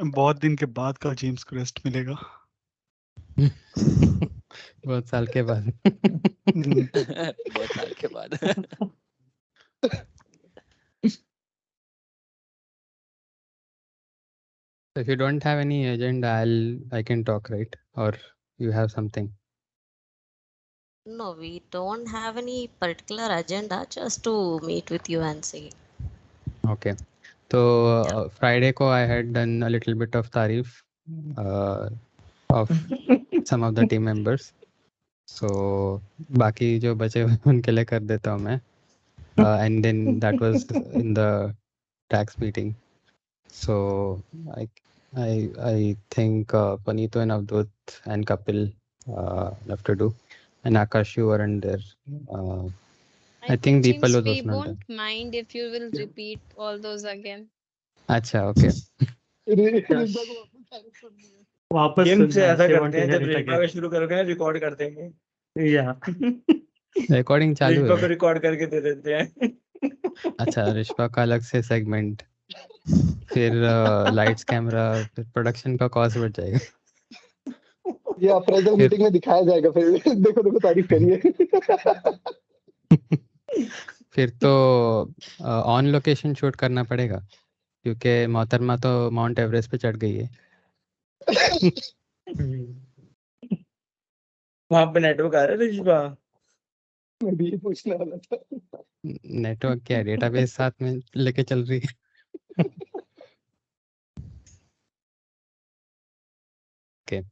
बहुत दिन के बाद कल जेम्स को रेस्ट मिलेगा। बहुत साल के बाद। बहुत साल के बाद। If you don't have any agenda, I can talk, right? Or you have something? No, we don't have any particular agenda, just to meet with you and see. Okay. So Friday ko I had done a little bit of tarif of some of the team members. So बाकी जो बचे हुए उनके लिए कर देता हूँ मैं. And then that was in the DACS meeting. So I think Panito and Avdut and Kapil have to do, and Akash, you weren't there. I think Deepal James, was we also not won't mind if you will repeat all those again. अच्छा okay. वापस game से सुनना ऐसा है, करते हैं, जब रेपा का शुरू करोगे ना रिकॉर्ड कर देंगे या रिकॉर्डिंग चालू रिपा को है. रिकॉर्ड करके दे देते हैं। अच्छा रिश्पा का अलग से सेगमेंट, फिर लाइट्स कैमरा, फिर प्रोडक्शन का कॉस्ट बढ़ जाएगा. ये अप्रेजल मीटिंग में दिखाया जाएगा फिर। देखो देखो तारीफ करिए। फिर तो ऑन लोकेशन शूट करना पड़ेगा क्योंकि मोहतरमा तो माउंट एवरेस्ट पे चढ़ गई है. वहां पे नेटवर्क आ रहा है रिपा? मैं भी ये पूछने वाला था। नेटवर्क क्या, डेटाबेस साथ में लेके चल रही है. Okay.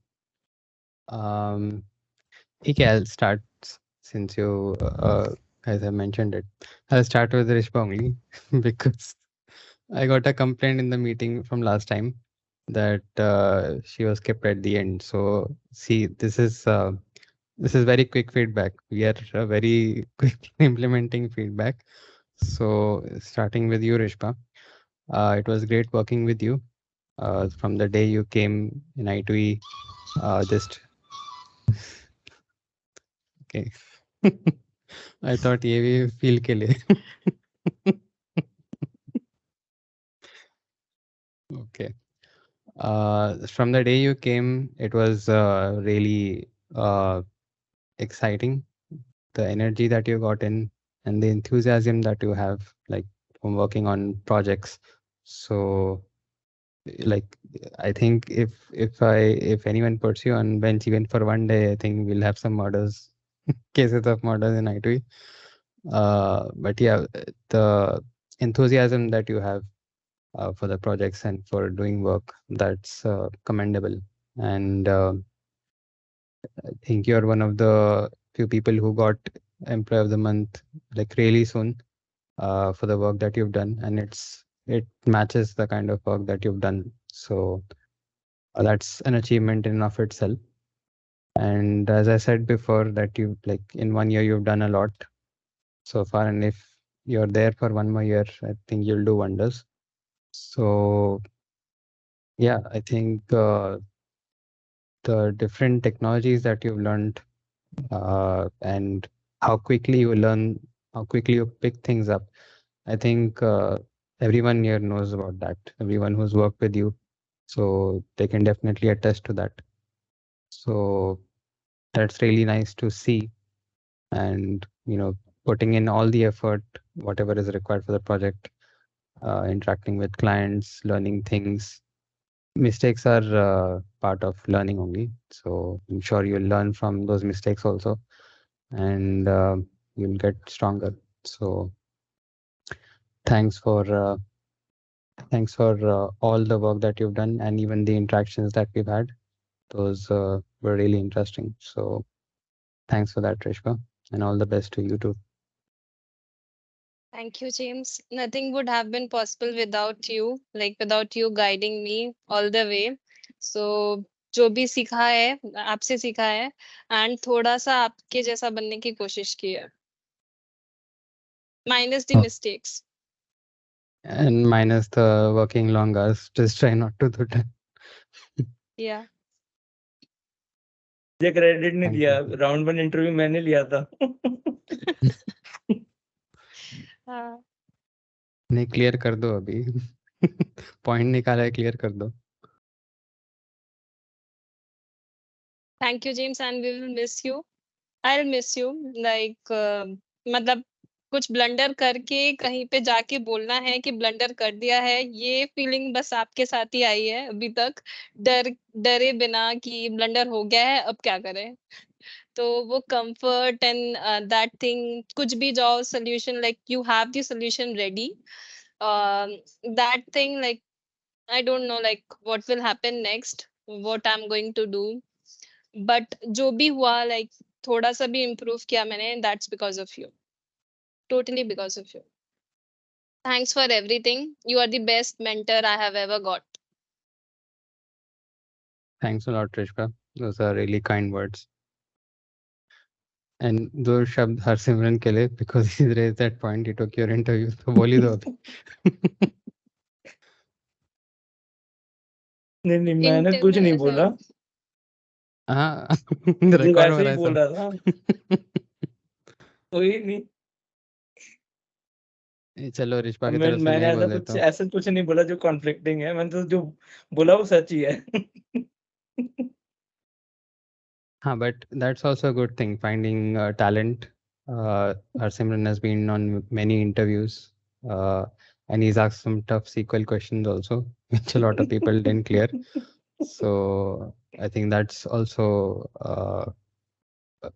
ठीक है, I'll start since you guys have mentioned it. I'll start with Rishpa only because I got a complaint in the meeting from last time that she was kept at the end. So see, this is very quick feedback. We are very quick implementing feedback. So starting with you, Rishpa, it was great working with you from the day you came in I2E. Just okay. I thought ये भी feel के लिए. Okay. From the day you came, it was really exciting. The energy that you got in and the enthusiasm that you have, like from working on projects. So, like I think if anyone puts you on bench even for one day, I think we'll have some murders, cases of murders in I2E. But yeah, the enthusiasm that you have for the projects and for doing work, that's commendable. And I think you're one of the few people who got Employee of the Month like really soon for the work that you've done, and it matches the kind of work that you've done. So that's an achievement in and of itself. And as I said before, that you like in 1 year you've done a lot so far, and if you're there for 1 more year, I think you'll do wonders. So yeah, I think the different technologies that you've learned and how quickly you learn, how quickly you pick things up, I think everyone here knows about that. Everyone who's worked with you, so they can definitely attest to that. So that's really nice to see, and putting in all the effort, whatever is required for the project, interacting with clients, learning things. Mistakes are part of learning only. So I'm sure you'll learn from those mistakes also, and you'll get stronger. So thanks for all the work that you've done, and even the interactions that we've had. Those were really interesting. So thanks for that, Rishma, and all the best to you too. Thank you, James. Nothing would have been possible without you, like without you guiding me all the way. So जो भी सीखा है आपसे सीखा है and थोड़ा सा आपके जैसा बनने की कोशिश की है. Minus the Oh. mistakes. And minus the working long hours, just try not to do that. Yeah. ये क्रेडिट नहीं Thank दिया, you. राउंड 1 इंटरव्यू मैंने लिया था। हाँ. नहीं क्लियर कर दो अभी. पॉइंट निकाला है, क्लियर कर दो. Thank you, James, and we will miss you. I'll miss you. Like, मतलब कुछ ब्लंडर करके कहीं पे जाके बोलना है कि ब्लंडर कर दिया है, ये फीलिंग बस आपके साथ ही आई है अभी तक। डरे बिना कि ब्लंडर हो गया है, अब क्या करें? तो वो कंफर्ट एंड दैट थिंग, कुछ भी जाओ solution, like you have the solution ready. That thing, like I don't know like what will happen next, what I'm going to do, but जो भी हुआ like थोड़ा सा भी improve किया मैंने, that's because of you, totally because of you. Thanks for everything. You are the best mentor I have ever got. Thanks a lot, Rishka. Those are really kind words. And those शब्द हरसिमरन के लिए, because he raised that point, he took your interview. तो बोल ही दो अभी. नहीं मैंने कुछ नहीं बोला, हाँ मुझे रिकॉर्ड हो वैसे रहा ही है बोल सब. रहा था कोई नहीं। चलो रिश्पा की मैं तरफ से मैंने मैं ही बोल देता हूँ. ऐसा कुछ नहीं बोला जो कॉन्फ्लिक्टिंग है, मैंने तो जो बोला वो सच ही है। हाँ, but that's also a good thing, finding talent. Harsimran has been on many interviews, and he's asked some tough SQL questions also, which a lot of people didn't clear. So I think that's also a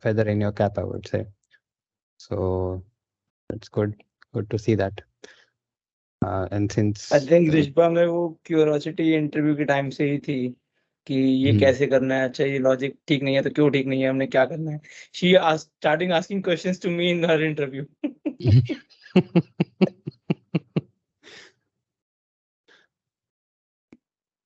feather in your cap, I would say. So it's good to see that. And since I think Rishba में वो curiosity interview के time से ही थी कि ये कैसे करना है, अच्छा ये लॉजिक ठीक नहीं है तो क्यों ठीक नहीं है, हमने क्या करना है। She starting asking questions to me in her interview.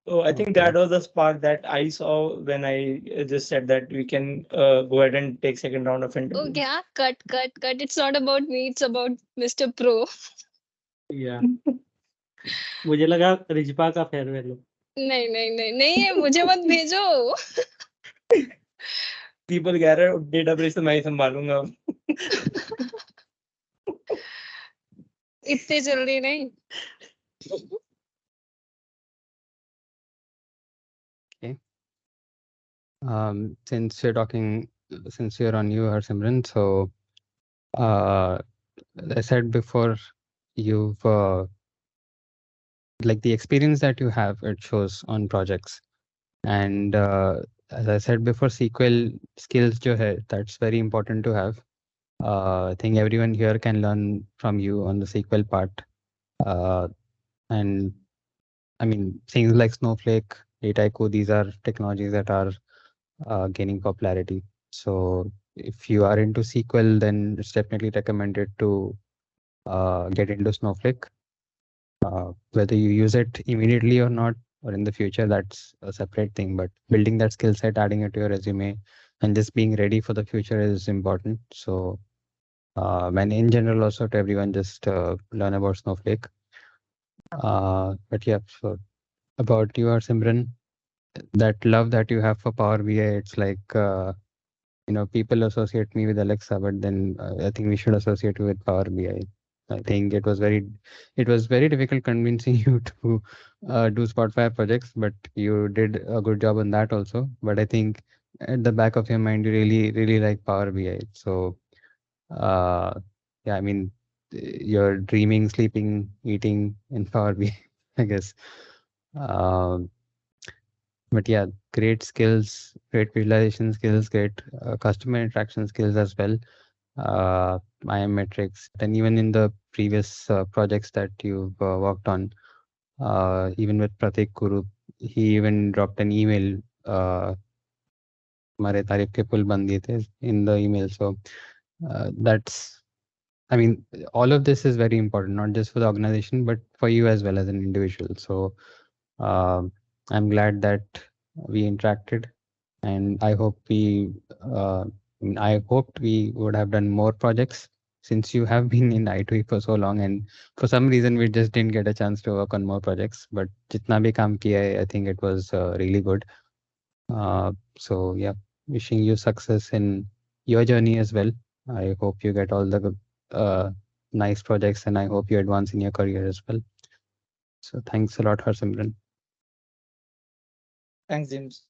So I think that was the spark that I saw when I just said that we can go ahead and take second round of interview. Okay, cut. It's not about me, it's about Mr. Pro. या मुझे लगा रिजपा का farewell हो। नहीं है, मुझे मत भेजो। People कह रहे हैं डेटाबेस तो मैं ही संभालूंगा। इतने जल्दी नहीं। Since you're on you, Harsimran, so as I said before, you've like the experience that you have, it shows on projects. And as I said before, SQL skills jo hai, that's very important to have. I think everyone here can learn from you on the SQL part. And I mean, things like Snowflake, Dataiku, these are technologies that are gaining popularity. So if you are into SQL, then it's definitely recommended to get into Snowflake. Whether you use it immediately or not, or in the future, that's a separate thing. But building that skill set, adding it to your resume, and just being ready for the future is important. So, and in general, also to everyone, just learn about Snowflake. But yeah, so about you, Simran, that love that you have for Power BI, it's like people associate me with Alexa, but then I think we should associate you with Power BI. I think it was very difficult convincing you to do Spotify projects, but you did a good job on that also. But I think at the back of your mind, you really like Power BI. So yeah, I mean, you're dreaming, sleeping, eating in Power BI, I guess. But yeah, great skills, great visualization skills, great customer interaction skills as well. IM metrics, and even in the previous projects that you've worked on, even with Pratik Guru, he even dropped an email. हमारे तारीफ के पुल बन दिए थे in the email. So that's, I mean, all of this is very important, not just for the organization, but for you as well as an individual. So I'm glad that we interacted, and I hope I hoped we would have done more projects since you have been in I2E for so long, and for some reason we just didn't get a chance to work on more projects. But jitna bhi kaam kiya hai, I think it was really good. So yeah, wishing you success in your journey as well. I hope you get all the nice projects, and I hope you advance in your career as well. So thanks a lot, Harsimran. Thanks, James.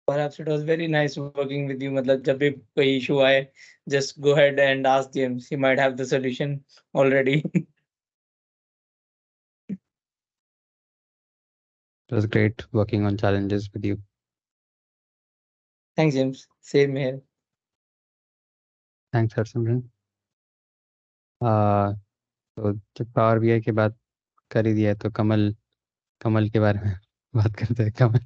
Perhaps it was very nice working with you. मतलब जब भी कोई issue आए, just go ahead and ask James. He might have the solution already. It was great working on challenges with you. Thanks, James. Same here. Thanks, Harsimran. तो जब power BI की बात कर ही दिया है तो कमल के बारे में बात करते हैं. कमल,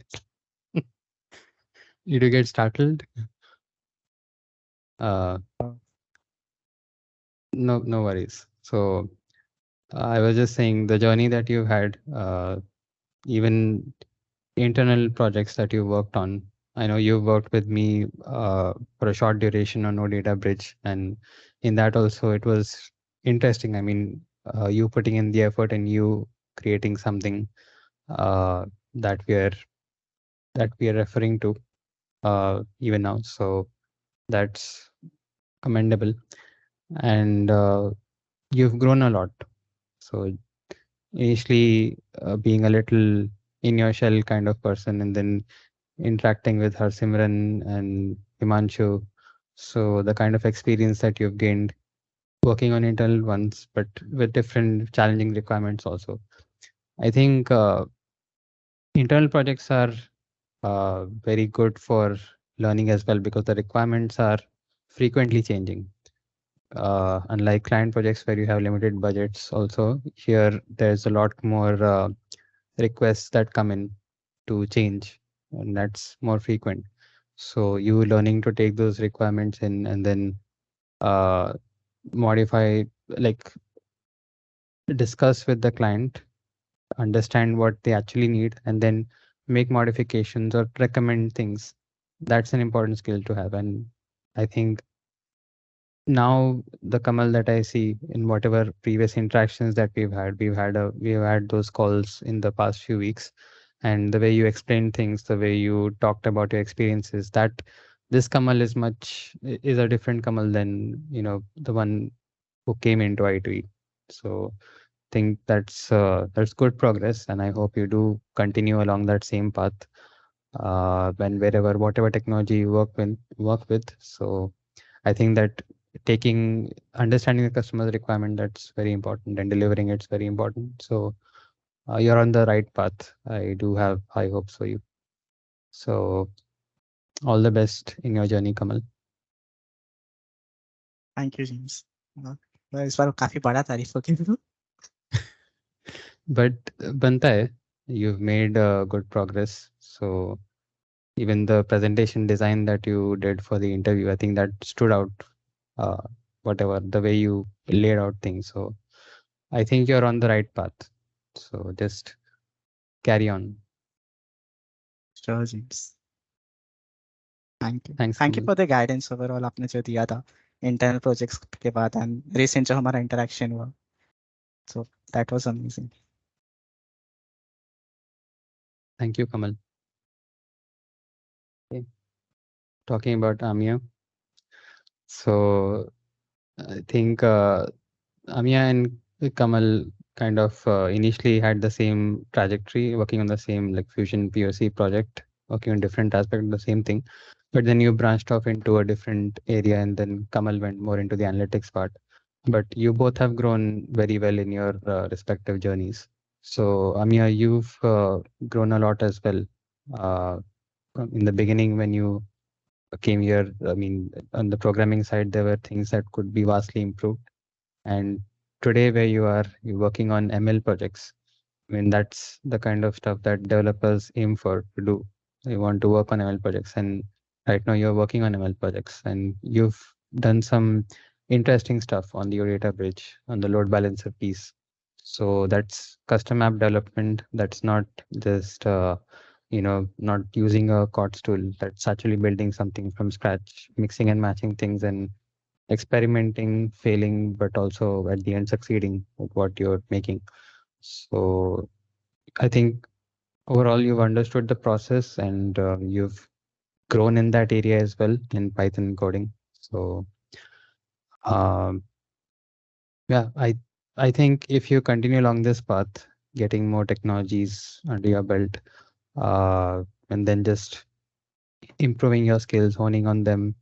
did you get startled? No worries. So I was just saying the journey that you've had, even internal projects that you worked on. I know you worked with me for a short duration on No Data Bridge, and in that also it was interesting. I mean, you putting in the effort and you creating something that we are referring to even now. So that's commendable, and you've grown a lot. So initially being a little in your shell kind of person, and then interacting with Harsimran and Himanshu. So the kind of experience that you've gained working on internal ones, but with different challenging requirements also. I think internal projects are very good for learning as well because the requirements are frequently changing. Unlike client projects where you have limited budgets, also here there's a lot more requests that come in to change, and that's more frequent. So you learning to take those requirements in and then modify, like discuss with the client, understand what they actually need, and then make modifications or recommend things. That's an important skill to have. And I think now the Kamal that I see in whatever previous interactions that we've had those calls in the past few weeks, and the way you explained things, the way you talked about your experiences, that this Kamal is a different Kamal than the one who came into I2E. So think that's good progress, and I hope you do continue along that same path whatever technology you work with. So I think that understanding the customer's requirement, that's very important, and delivering it's very important. So you're on the right path. I do have high hopes for you. So all the best in your journey, Kamal. Thank you James. इस बार काफी बड़ा तारीफ हो गई. But banta hai, you've made good progress. So even the presentation design that you did for the interview, I think that stood out. Whatever the way you laid out things. So I think you're on the right path. So just carry on. Sure, James. Thank you. Thanks, Thank you Kamal. for the guidance overall आपने जो दिया था internal projects के बाद and recent जो हमारा interaction हुआ. So that was amazing. Thank you, Kamal. Okay. Talking about Amia. So I think Amia and Kamal kind of initially had the same trajectory, working on the same like Fusion POC project, working on different aspects of the same thing. But then you branched off into a different area, and then Kamal went more into the analytics part. But you both have grown very well in your respective journeys. So Amia, you've grown a lot as well. In the beginning, when you came here, I mean, on the programming side, there were things that could be vastly improved. And today, where you're working on ML projects. I mean, that's the kind of stuff that developers aim for to do. They want to work on ML projects, and right now you're working on ML projects, and you've done some interesting stuff on the data bridge, on the load balancer piece. So that's custom app development. That's not just not using a COTS tool. That's actually building something from scratch, mixing and matching things, and experimenting, failing, but also at the end succeeding with what you're making. So I think overall you've understood the process, and you've grown in that area as well in Python coding. So yeah, I think if you continue along this path, getting more technologies under your belt, and then just improving your skills, honing on them,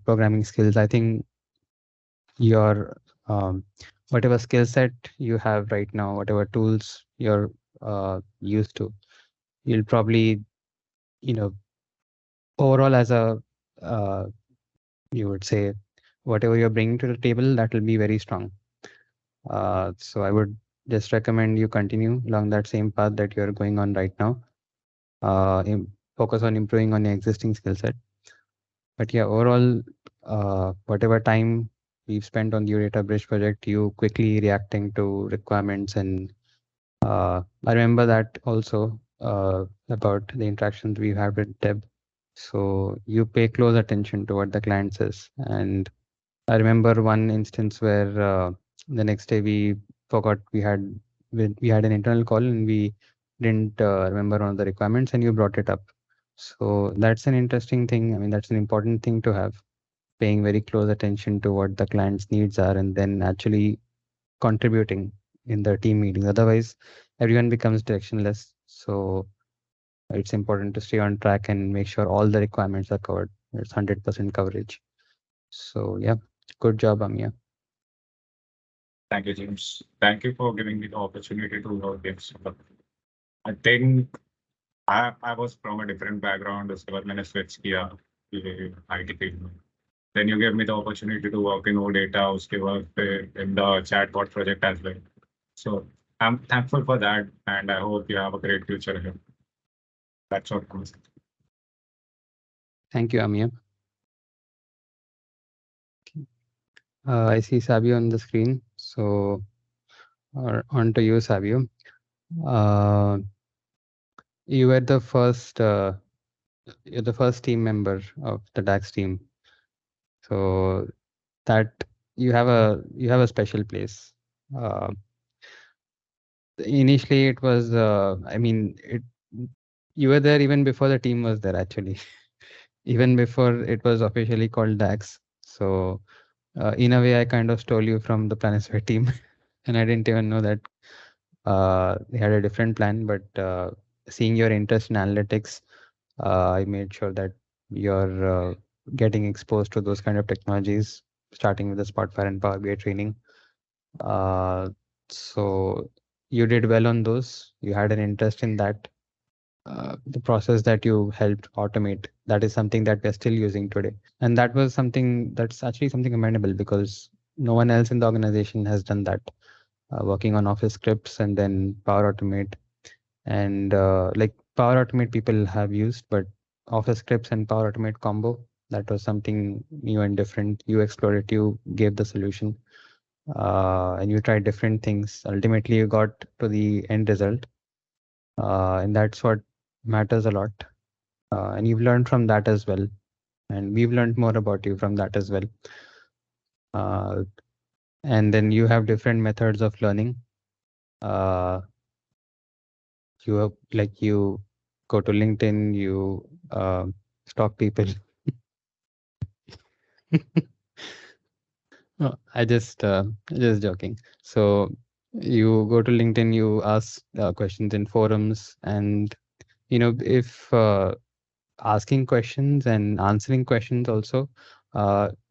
programming skills. I think your whatever skill set you have right now, whatever tools you're used to, you'll probably, overall as a, you would say, whatever you're bringing to the table, that will be very strong. So I would just recommend you continue along that same path that you're going on right now. Focus on improving on your existing skill set. But yeah, overall, whatever time we've spent on the Data Bridge project, you quickly reacting to requirements. And I remember that also about the interactions we've had with Deb. So you pay close attention to what the client says. And I remember one instance where the next day we forgot we had an internal call and we didn't remember one of the requirements, and you brought it up. So that's an interesting thing. I mean, that's an important thing to have, paying very close attention to what the client's needs are and then actually contributing in the team meetings. Otherwise, everyone becomes directionless. So it's important to stay on track and make sure all the requirements are covered. It's 100% coverage. So yeah, good job, Amia. Thank you, James. Thank you for giving me the opportunity to work this. I think I was from a different background. उसके बाद मैंने switch किया ये IT field में. Then you gave me the opportunity to work in OData. उसके बाद फिर in the chatbot project as well. So I'm thankful for that, and I hope you have a great future ahead. That's all from me. Thank you, Amia. I see Sabio on the screen. So on to you, Sabio. You were the first you're the first team member of the DACS team. So that you have a special place. Initially it was you were there even before the team was there, actually. Even before it was officially called DACS. So in a way I kind of stole you from the Planisphere team. And I didn't even know that they had a different plan, but seeing your interest in analytics, I made sure that you're getting exposed to those kind of technologies, starting with the Spotfire and Power BI training. So you did well on those. You had an interest in that. The process that you helped automate, that is something that we're still using today. And that was something that's actually something commendable, because no one else in the organization has done that. Working on Office scripts and then Power Automate. And like Power Automate people have used, but Office scripts and Power Automate combo, that was something new and different. You explored it, you gave the solution, and you tried different things. Ultimately, you got to the end result, and that's what matters a lot. And you've learned from that as well. And we've learned more about you from that as well. And then you have different methods of learning. You have, like, you go to LinkedIn, you stalk people. No, I just joking. So you go to LinkedIn, you ask questions in forums, and if asking questions and answering questions also,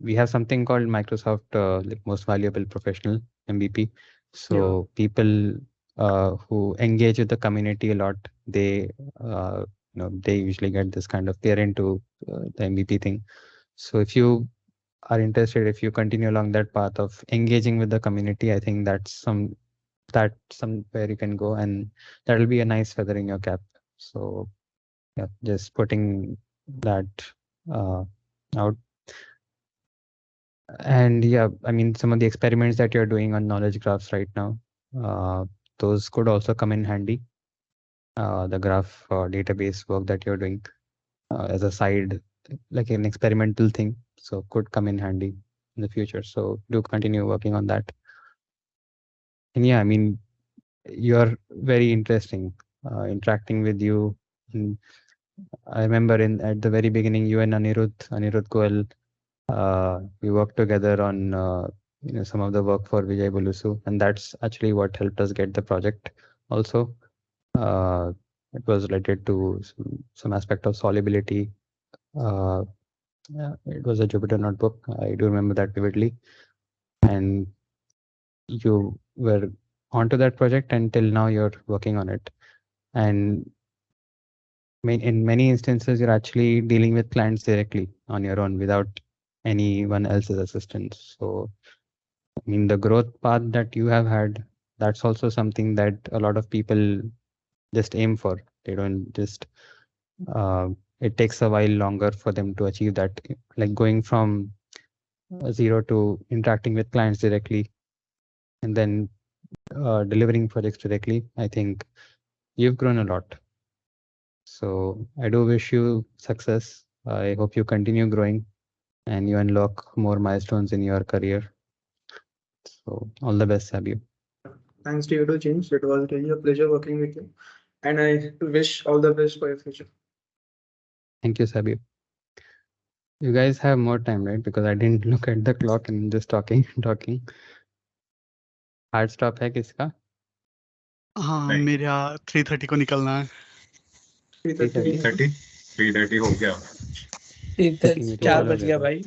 we have something called Microsoft like Most Valuable Professional, MVP. So people who engage with the community a lot, they they usually get this kind of, they're into the MVP thing. So if you are interested, if you continue along that path of engaging with the community, I think that's somewhere you can go, and that will be a nice feather in your cap. So yeah, just putting that out. And yeah, I mean, some of the experiments that you're doing on knowledge graphs right now, those could also come in handy. The graph database work that you're doing as a side, like an experimental thing, so could come in handy in the future. So do continue working on that. And yeah, I mean, you're very interesting, interacting with you. And I remember at the very beginning, you and Anirudh Goel, we worked together on some of the work for Vijay Bulusu, and that's actually what helped us get the project also. It was related to some aspect of solubility, Yeah, it was a Jupyter notebook. I do remember that vividly. And you were onto that project until now you're working on it. And in many instances, you're actually dealing with clients directly on your own without anyone else's assistance. So, I mean, the growth path that you have had, that's also something that a lot of people just aim for. They don't just, it takes a while longer for them to achieve that, like going from zero to interacting with clients directly and then delivering projects directly. I think you've grown a lot. So I do wish you success. I hope you continue growing and you unlock more milestones in your career. So all the best, Sabio. Thanks to you too, James. It was really a pleasure working with you. And I wish all the best for your future. Thank you, Sabio. You guys have more time, right? Because I didn't look at the clock and just talking. Hard stop है किसका? हाँ नहीं। मेरा 3:30 को निकलना है 3:30 हो गया 4 बज गया भाई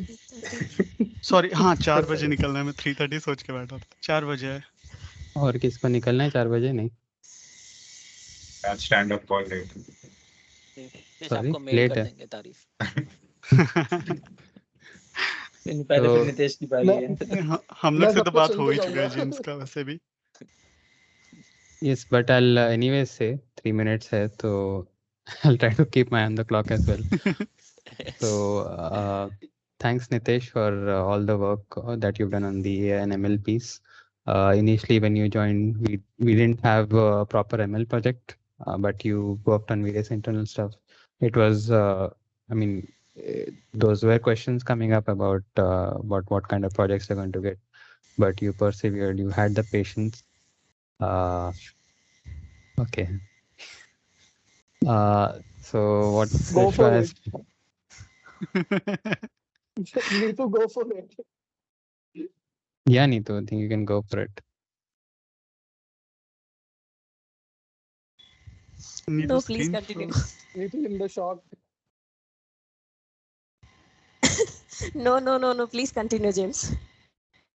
सॉरी हाँ 4 बजे निकलना है मैं 3:30 सोच के बैठा था 4 बजे है और किसको निकलना है 4 बजे नहीं स्टैंड अप कॉल लेट आपको मेल कर देंगे तारीफ पहले फिर नितेश की बारी है हम लोग से तो बात हो ही चुका है जेम्स का वैसे भी Yes, but I'll anyway say 3 minutes hai, so I'll try to keep my eye on the clock as well. So thanks Nitesh for all the work that you've done on the AI and ML piece. Initially when you joined, we didn't have a proper ML project, but you worked on various internal stuff. It was, I mean, those were questions coming up about what kind of projects you're going to get, but you persevered, you had the patience. Okay. So what Go for has... Neetu, go for it. Yeah, Neetu, I think you can go for it. No, please continue. Neetu in the shock. No, please continue, James.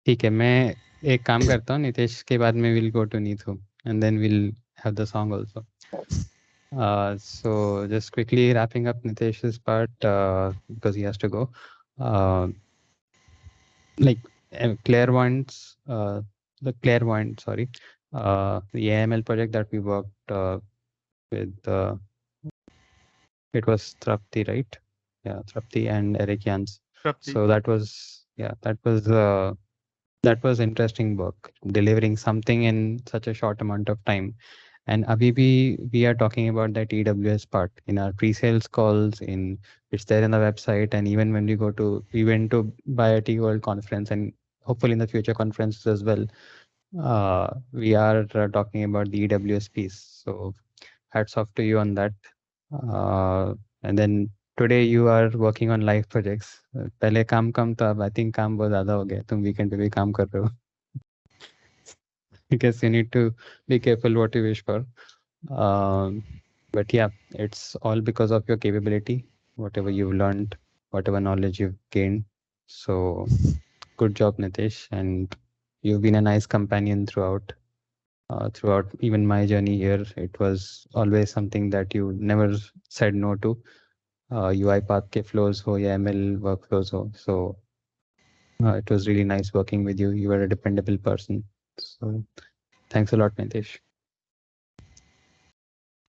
ठीक है मैं एक काम करता हूँ नितेश के बाद में we'll go to Neetu and then we'll have the song also. So just quickly wrapping up Nitesh's part because he has to go. Like clairvoyance, the AML project that we worked with, it was Trapti, right? Yeah, Trapti and Eric Jans. So that was interesting work, delivering something in such a short amount of time. And Abhi, we are talking about that AWS part in our pre-sales calls. It's there in the website, and even when we went to BioT World Conference, and hopefully in the future conferences as well, we are talking about the AWS piece. So hats off to you on that. And then today you are working on live projects. पहले काम कम था, I think काम बहुत ज़्यादा हो गया. तुम weekend पे भी काम कर रहे हो. Because you need to be careful what you wish for. But yeah, it's all because of your capability, whatever you've learned, whatever knowledge you've gained. So good job, Nitesh, and you've been a nice companion throughout even my journey here. It was always something that you never said no to. UiPath ke flows ho ya ML workflows ho. So it was really nice working with you. You were a dependable person. So thanks a lot, Nitesh.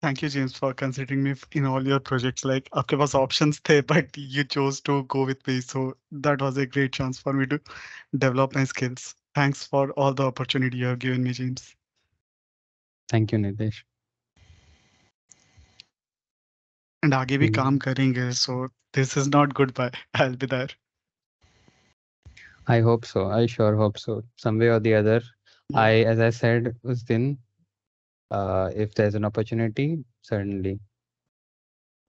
Thank you, James, for considering me in all your projects. Like, आपके पास options थे, but you chose to go with me. So that was a great chance for me to develop my skills. Thanks for all the opportunity you have given me, James. Thank you, Nitesh. And आगे भी काम करेंगे. So this is not goodbye. I'll be there. I hope so. I sure hope so. Some way or the other. Yeah. As I said, Usdin, if there's an opportunity, certainly.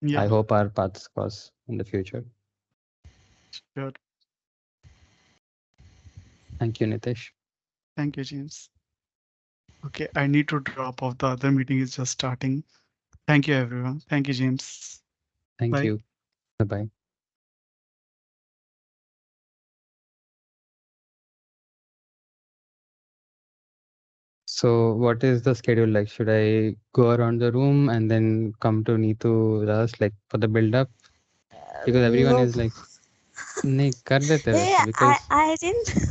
Yeah. I hope our paths cross in the future. Sure. Thank you, Nitesh. Thank you, James. Okay, I need to drop off. The other meeting is just starting. Thank you, everyone. Thank you, James. Thank Bye. you. Bye-bye. So what is the schedule like? Should I go around the room and then come to Neetu Ras like for the build up? Because everyone No. is like, नहीं कर देते Hey, वैसे because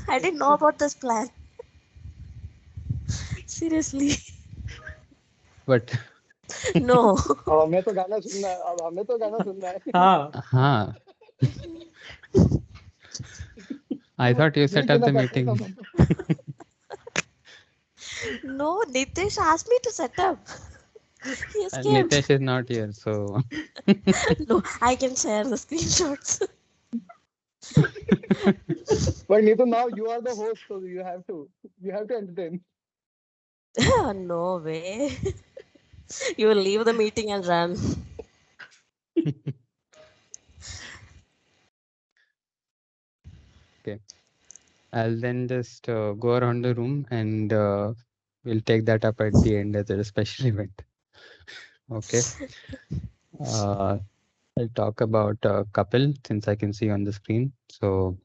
I didn't know about this plan. Seriously. but No. अब हमें तो गाना सुनना है, अब हमें तो गाना सुनना है। हाँ हाँ I thought you set up the meeting. No, Nitish asked me to set up. He And escaped. Nitesh is not here, so No, I can share the screenshots. But Neetu, now you are the host, so you have to entertain. No way. You will leave the meeting and run. okay. I'll then just go around the room and we'll take that up at the end as a special event. Okay. I'll talk about Kapil since I can see on the screen. So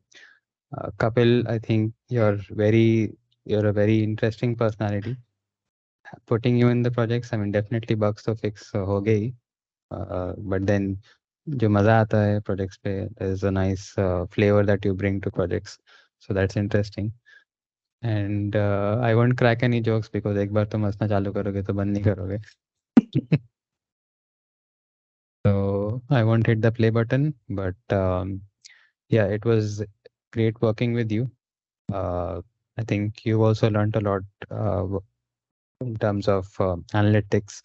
Kapil, I think you're a very interesting personality. Putting you in the projects, I mean, definitely bugs to fix ho gayi. But then जो मजा आता है projects पे, there's a nice flavor that you bring to projects. So that's interesting. And I won't crack any jokes because एक बार तुम हंसना चालू करोगे तो बंद नहीं करोगे. So I won't hit the play button, but yeah, it was great working with you. I think you also learned a lot in terms of analytics.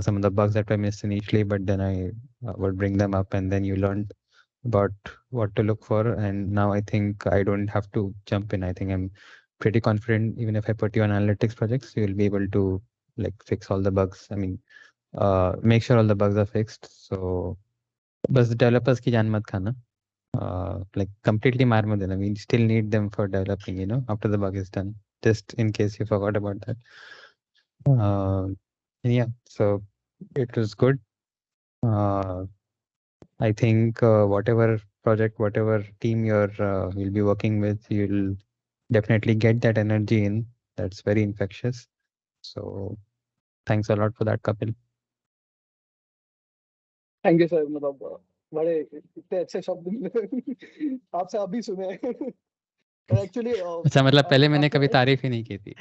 Some of the bugs that were missed initially, but then I would bring them up, and then you learned about what to look for. And now I think I don't have to jump in. I think I'm pretty confident. Even if I put you on analytics projects, you'll be able to like fix all the bugs. I mean, make sure all the bugs are fixed. So, बस developers की जान मत खाना. Like completely मार मत देना. We still need them for developing, you know, after the bug is done. Just in case you forgot about that. Yeah, so it was good. I think whatever project, whatever team you'll be working with, you'll definitely get that energy in. That's very infectious. So thanks a lot for that, Kapil. Thank you, sir. मतलब बड़े इतने अच्छे शब्द मिले आपसे अभी सुने actually अच्छा मतलब पहले मैंने कभी तारीफ ही नहीं की थी.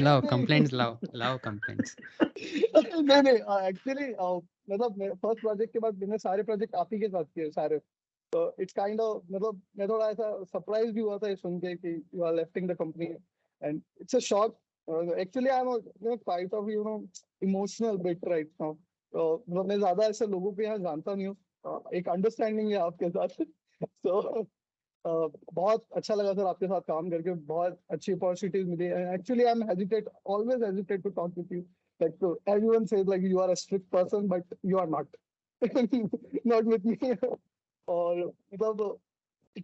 लाओ कंप्लेंट्स लाओ कंप्लेंट्स. नहीं एक्चुअली मतलब फर्स्ट प्रोजेक्ट के बाद मैंने सारे प्रोजेक्ट आप ही के साथ किए सारे. तो इट्स काइंड ऑफ मतलब मैं थोड़ा ऐसा सरप्राइज भी हुआ था ये सुन के कि you are lefting the company and it's a shock. Actually I am quite of emotional bit right now. तो मतलब मैं ज्यादा ऐसे लोगों को यहाँ जानता नहीं हूँ. एक अंडरस्टैंडिंग है आपके साथ. सो बहुत अच्छा लगा सर आपके साथ काम करके. बहुत अच्छी अपॉर्चुनिटीज मिली. Actually I am hesitate always hesitate to talk with you. Like so everyone says like you are a strict person, but you are not. Not with me. Or मतलब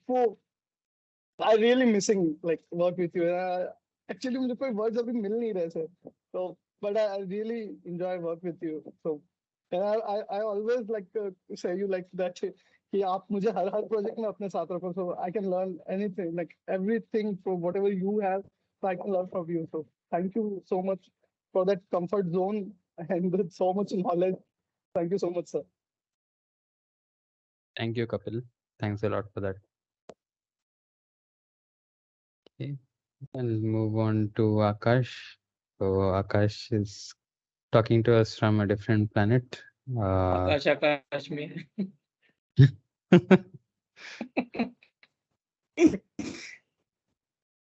वो I really missing like work with you. Actually मुझे कोई words अभी मिल नहीं रहे थे. So but I really enjoy work with you. So and I always like to say you like that कि आप मुझे हर project में अपने साथ रखो. So I can learn anything like everything from whatever you have. So I can learn from you. So thank you so much for that comfort zone and with so much knowledge. Thank you so much, sir. Thank you, Kapil. Thanks a lot for that. Okay, I'll move on to Akash. So Akash is talking to us from a different planet. आकाश में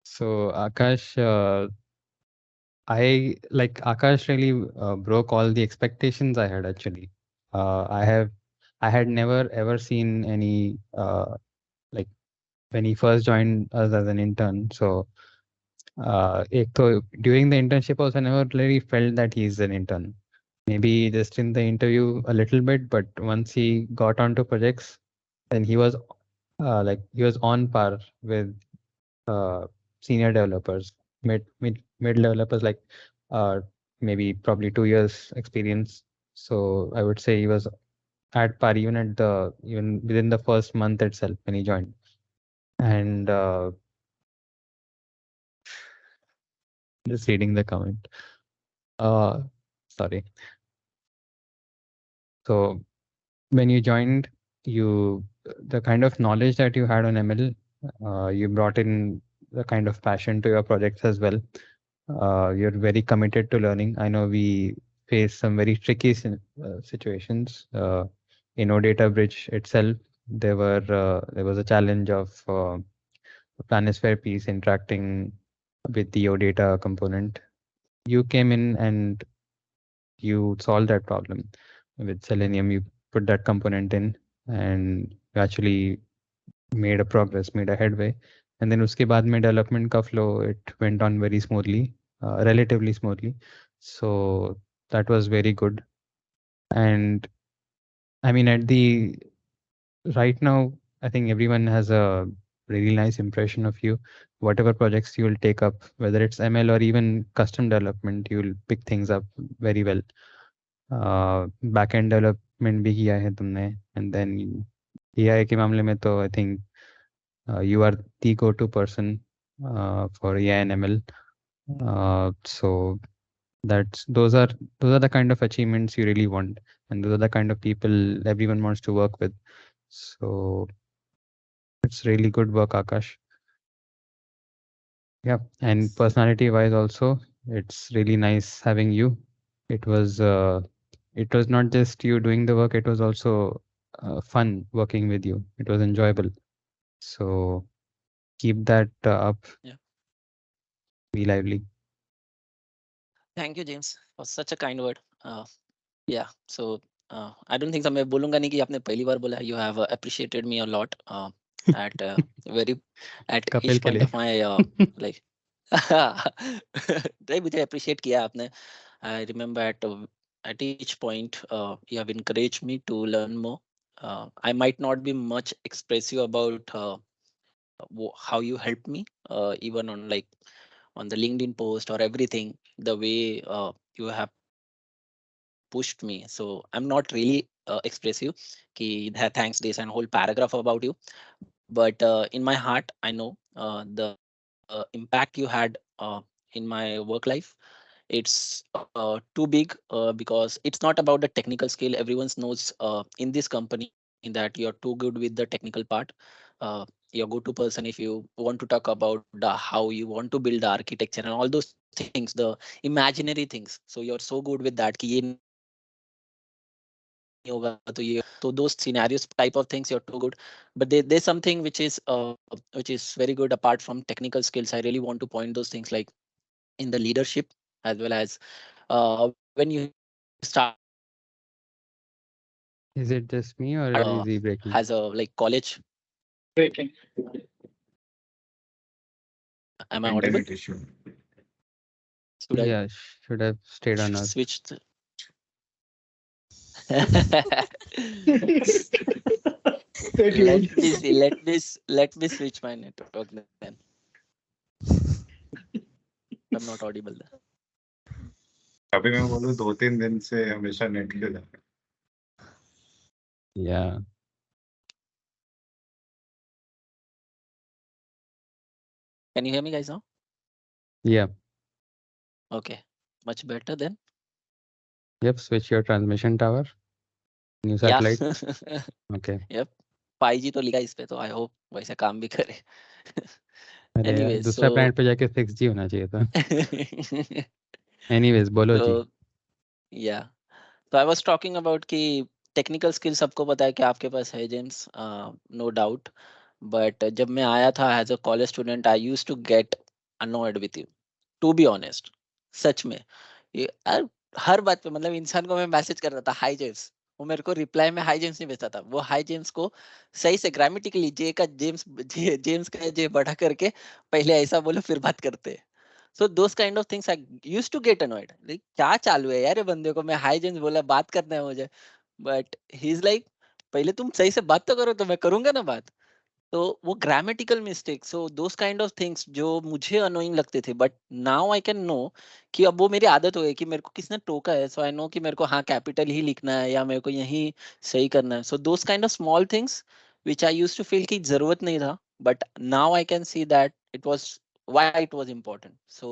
So Akash, Akash really broke all the expectations I had actually. I had never ever seen any like when he first joined us as an intern. So during the internship also I never really felt that he's an intern. Maybe just in the interview a little bit, but once he got onto projects, then he was on par with senior developers, mid developers, like maybe probably 2 years experience. So I would say he was at par even within the first month itself when he joined. And Just reading the comment. Sorry. So when you joined, the kind of knowledge that you had on ML, you brought in the kind of passion to your projects as well. You're very committed to learning. I know we face some very tricky situations. In OData Bridge itself, there was a challenge of Planisphere piece interacting with the OData component. You came in and you solved that problem with Selenium. You put that component in and you actually made a progress, made a headway. And then uske baad mein development ka flow, it went on very smoothly, relatively smoothly. So that was very good. And I mean, right now, I think everyone has a really nice impression of you. Whatever projects you will take up, whether it's ML or even custom development, you'll pick things up very well. Backend development भी किया है तुमने, and then AI के मामले में तो I think you are the go-to person for AI and ML. So those are the kind of achievements you really want, and those are the kind of people everyone wants to work with. So it's really good work, Akash. Yeah, and personality-wise also, it's really nice having you. It was not just you doing the work; it was also fun working with you. It was enjoyable. So keep that up. Yeah. Be lively. Thank you, James, for such a kind word. Yeah, so I don't think मैं बोलूंगा नहीं कि आपने पहली बार बोला. You have appreciated me a lot at Kapil each के point लिए. of my like. नहीं, मुझे appreciate किया आपने. I remember at each point you have encouraged me to learn more. I might not be much expressive about how you helped me, even on like on the LinkedIn post or everything, the way you have pushed me. So I'm not really expressive ki thanks this and whole paragraph about you, but in my heart I know the impact you had in my work life. It's too big because it's not about the technical skill. Everyone knows in this company that you're too good with the technical part. uh, you're go-to person if you want to talk about how you want to build the architecture and all those things, the imaginary things. So you're so good with that कि ये नहीं होगा तो ये होगा. So those scenarios type of things you're too good. But there's something which is very good apart from technical skills. I really want to point those things like in the leadership, as well as when you started Is it just me or is he breaking? as a like college. Breaking. Am I audible? Internet issue. Should I Yeah, should have stayed on us. switch? Stay tuned. Let me switch my network then. I'm not audible there. अभी मैं बोलूँ 2-3 दिन से हमेशा net के जा. Yeah. Can you hear me guys now? Yeah. Okay, much better then. Yep. Switch your transmission tower. New Yeah. satellite. Okay. Yep. 5G तो लिखा इस पे, तो I hope वैसे काम भी करे. अरे यार, Anyways, दूसरा so planet पे जाके 6G होना चाहिए था. Anyways, बोलो जी. so yeah. So I was talking about कि टेक्निकल स्किल सबको पता है कि आपके पास है जेम्स, नो डाउट. बट जब मैं आया था as a college student I used to get annoyed with you, to be honest. सच में हर बात पे मतलब इंसान को मैं मैसेज करता था हाई जेम्स, वो मेरे को रिप्लाई में हाई जेम्स नहीं भेजता था. वो हाई जेम्स को सही से ग्रामेटिकली जे का जेम्स का जे बढ़ा करके पहले ऐसा बोलो फिर बात करते. So those kind of things I used to get annoyed. Like क्या चालू है यार ये बंदे को, मैं हाई जेम्स बोला बात करना है मुझे. But he's like पहले तुम सही से बात तो करो तो मैं करूंगा ना बात. तो वो grammatical mistake, so those kind of things जो मुझे अनोइंग लगते थे, but now I can know कि अब वो मेरी आदत हो गई कि मेरे को किसने टोका है, सो आई नो कि मेरे को हाँ कैपिटल ही लिखना है या मेरे को यही सही करना है. So those kind of small things which I used to feel कि जरूरत नहीं था, but now I can see that it was why it was important. So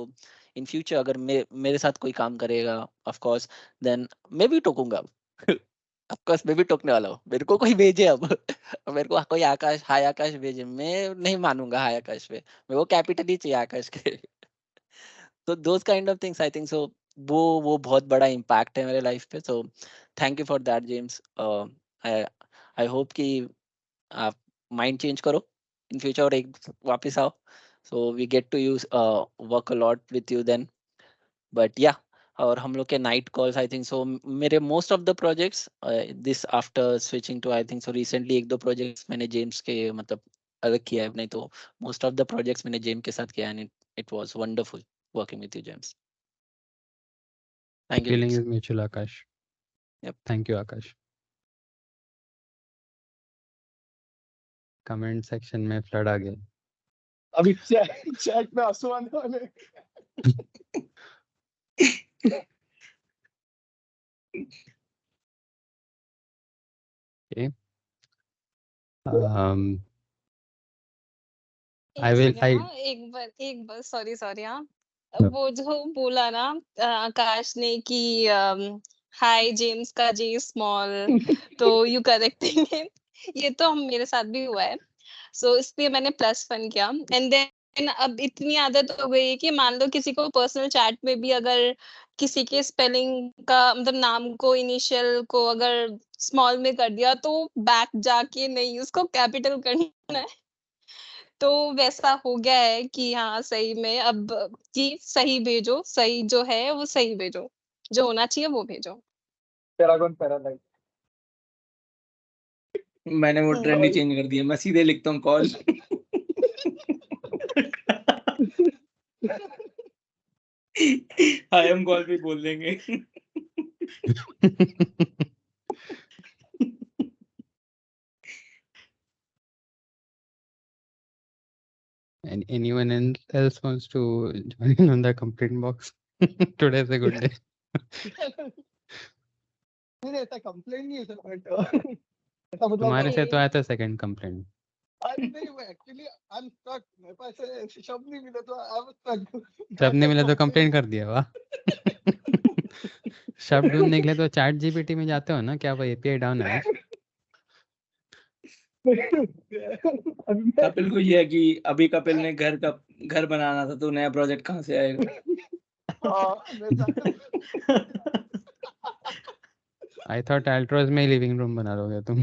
इन फ्यूचर अगर मेरे साथ कोई काम करेगा ऑफ कोर्स देन मैं भी टोकूंगा ऑफ कोर्स मैं भी टोकने वाला हूँ। मेरे को कोई भेजे अब मेरे को कोई आकाश हाय आकाश भेजे, मैं नहीं मानूंगा हाय आकाश पे, मेरे को कैपिटल ही चाहिए आकाश के तो those kind of things I think सो वो बहुत बड़ा इम्पैक्ट है मेरे लाइफ पे। So thank you for that James. I I hope कि आप माइंड चेंज करो इन फ्यूचर और एक वापस आओ, so we get to use work a lot with you then. But या और हम लोग के night calls I think so मेरे most of the projects this after switching to I think so recently एक दो प्रोजेक्ट्स मैंने जेम्स के मतलब अलग किया है, नहीं तो मोस्ट ऑफ द प्रोजेक्ट्स मैंने जेम्स के साथ किया and it was wonderful working with you, James. Thank you. Feeling James. is mutual, Akash. Yep. Thank you, Akash. Comment section में flood आ गया। अभी चैट में आंसू आने वाले। Okay. I will. एक बार सॉरी हाँ No. वो जो बोला ना आकाश ने कि हाय जेम्स का जे स्मॉल तो यू करेक्टिंग हिम, ये तो हम मेरे साथ भी हुआ है। सो इसलिए मैंने +1 किया एंड देन अब इतनी आदत हो गई है कि मान लो किसी को पर्सनल चैट में भी अगर किसी के स्पेलिंग का मतलब नाम को इनिशियल को अगर स्मॉल में कर दिया तो बैक जाके नहीं उसको कैपिटल करना है। तो वैसा हो गया है कि हाँ सही में अब कि सही भेजो, सही जो है वो सही भेजो, जो होना चाहिए वो भेजो। पैरागन पैरालाइट मैंने वो ट्रेंड ही चेंज कर दिया, मैं सीधे लिखता हूँ कॉल। आई एम कॉल भी बोल देंगे। And anyone else wants to join in on the complaint box? Today is a good day. नहीं ऐसा कंप्लेंट नहीं है सर, बट ऐसा मतलब तुम्हारे से तो आया था सेकंड कंप्लेंट। नहीं वो एक्चुअली आई एम स्टक, मेरे पास ऐसे शब्द नहीं मिले तो आई एम स्टक। शब्द नहीं मिला तो कंप्लेंट कर दिया, वाह। शब्द ढूंढने के लिए तो चैट जीपीटी में जाते हो ना, क्या वो एपीआई डाउन है? कपिल को ये है कि अभी कपिल ने घर बनाना था तो नया प्रोजेक्ट कहाँ से आएगा? आई थॉट अल्ट्रोज में लिविंग रूम बना लोगे तुम।